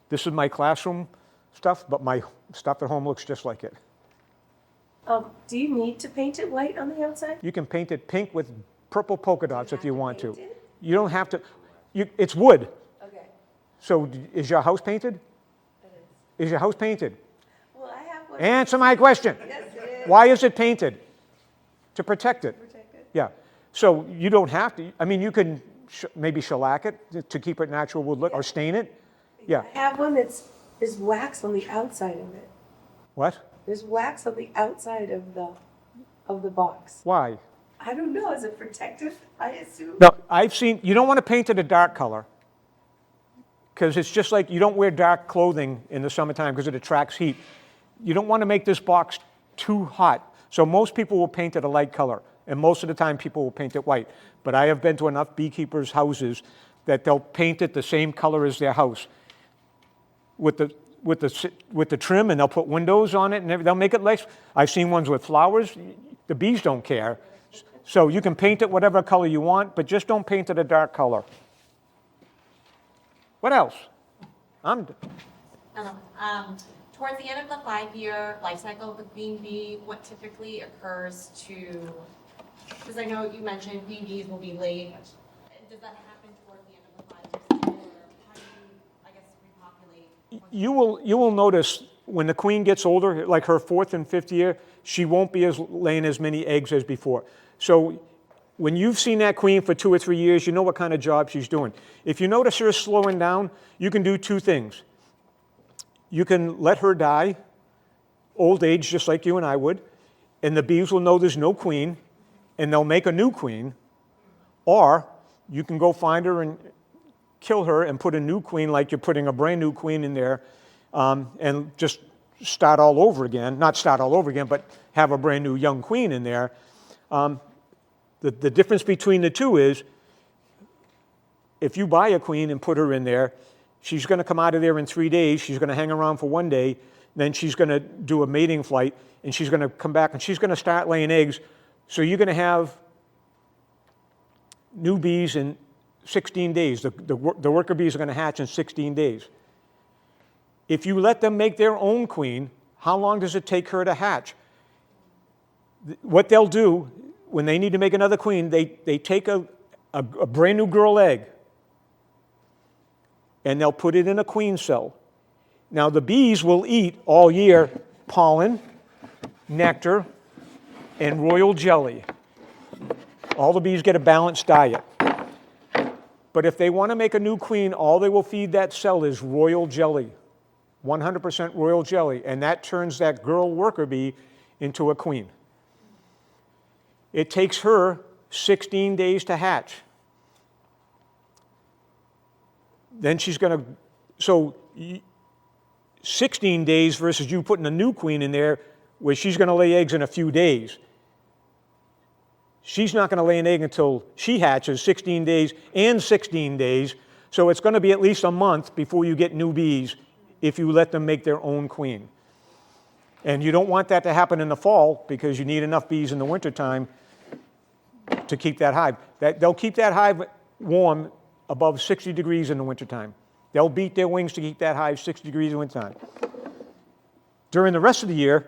S2: This is my classroom stuff, but my stuff at home looks just like it.
S4: Do you need to paint it white on the outside?
S2: You can paint it pink with purple polka dots if you want to.
S4: Paint it?
S2: You don't have to. It's wood.
S4: Okay,
S2: So is your house painted?
S4: it is.
S2: Is your house painted?
S4: Well, I have one.
S2: Answer my question.
S4: Yes, it is.
S2: Why is it painted? To protect it.
S4: Protect it.
S2: Yeah. So you don't have to. I mean, you can maybe shellac it to keep it natural wood look, or stain it. Yeah.
S4: I have one there's wax on the outside of it.
S2: What?
S4: There's wax on the outside of the box.
S2: Why?
S4: I don't know, is it protective, I assume?
S2: No, you don't want to paint it a dark color, because it's just like you don't wear dark clothing in the summertime because it attracts heat. You don't want to make this box too hot. So most people will paint it a light color, and most of the time people will paint it white. But I have been to enough beekeepers' houses that they'll paint it the same color as their house with the trim, and they'll put windows on it, and they'll make it nice. I've seen ones with flowers. The bees don't care. So you can paint it whatever color you want, but just don't paint it a dark color. What else?
S5: Towards the end of the 5-year life cycle of the queen bee, what typically occurs to, because I know you mentioned queen bees will be laid. Does that happen towards the end of the 5 years, or how do you, I guess, repopulate?
S2: You will notice when the queen gets older, like her 4th and 5th year, she won't be laying as many eggs as before. So when you've seen that queen for 2 or 3 years, you know what kind of job she's doing. If you notice her slowing down, you can do 2 things. You can let her die, old age, just like you and I would, and the bees will know there's no queen, and they'll make a new queen, or you can go find her and kill her and put a new queen, like you're putting a brand new queen in there, and just start all over again. Not start all over again, but have a brand new young queen in there. The difference between the two is, if you buy a queen and put her in there, she's going to come out of there in 3 days, she's going to hang around for 1 day, then she's going to do a mating flight, and she's going to come back, and she's going to start laying eggs. So you're going to have new bees in 16 days. The worker bees are going to hatch in 16 days. If you let them make their own queen, how long does it take her to hatch? What they'll do, when they need to make another queen, they take a brand new girl egg, and they'll put it in a queen cell. Now, the bees will eat all year pollen, nectar, and royal jelly. All the bees get a balanced diet. But if they want to make a new queen, all they will feed that cell is royal jelly, 100% royal jelly, and that turns that girl worker bee into a queen. It takes her 16 days to hatch. Then she's going to, so 16 days versus you putting a new queen in there where she's going to lay eggs in a few days. She's not going to lay an egg until she hatches 16 days and 16 days, so it's going to be at least a month before you get new bees if you let them make their own queen. And you don't want that to happen in the fall because you need enough bees in the wintertime to keep that hive. They'll keep that hive warm above 60 degrees in the wintertime. They'll beat their wings to keep that hive 60 degrees in the wintertime. During the rest of the year,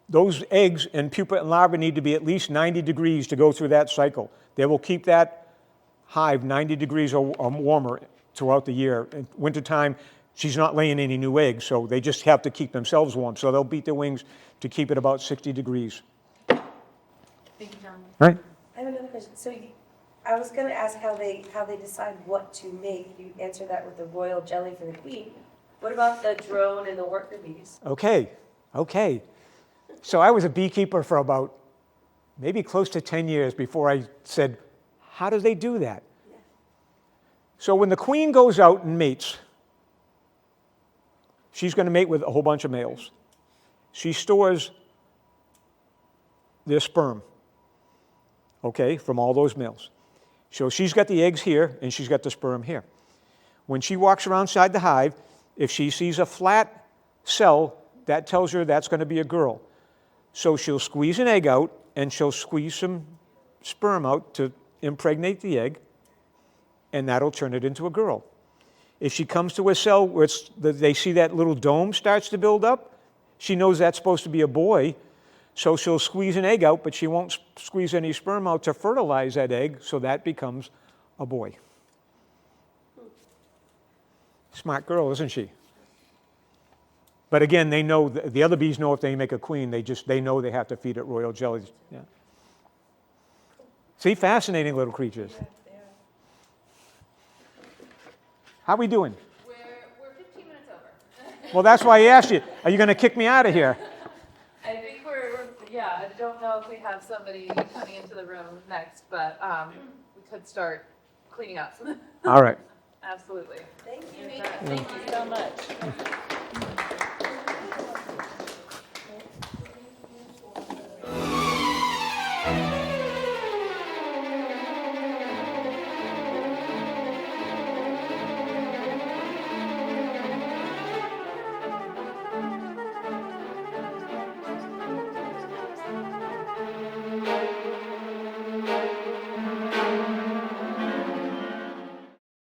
S2: those eggs and pupa and larvae need to be at least 90 degrees to go through that cycle. They will keep that hive 90 degrees or warmer throughout the year. In wintertime, she's not laying any new eggs, so they just have to keep themselves warm. So they'll beat their wings to keep it about 60 degrees.
S5: Thank you, John.
S2: Right?
S4: I have another question. So I was going to ask how they decide what to make. You answered that with the royal jelly for the queen. What about the drone and the worker bees?
S2: Okay. So I was a beekeeper for about maybe close to 10 years before I said, how do they do that?
S4: Yeah.
S2: So when the queen goes out and mates, she's going to mate with a whole bunch of males. She stores their sperm, okay, from all those males. So she's got the eggs here, and she's got the sperm here. When she walks around inside the hive, If she sees a flat cell, that tells her that's going to be a girl. So she'll squeeze an egg out, and she'll squeeze some sperm out to impregnate the egg, and that'll turn it into a girl. If she comes to a cell where they see that little dome starts to build up, she knows that's supposed to be a boy, so she'll squeeze an egg out, but she won't squeeze any sperm out to fertilize that egg, so that becomes a boy. Smart girl, isn't she? But again, they know, the other bees know if they make a queen, they know they have to feed it royal jellies. Yeah. See, fascinating little creatures. How we doing?
S1: We're 15 minutes over.
S2: Well, that's why I asked you. Are you going to kick me out of here?
S1: I think yeah, I don't know if we have somebody coming into the room next, but we could start cleaning up.
S2: All right.
S1: Absolutely.
S4: Thank you.
S1: Thank you so much.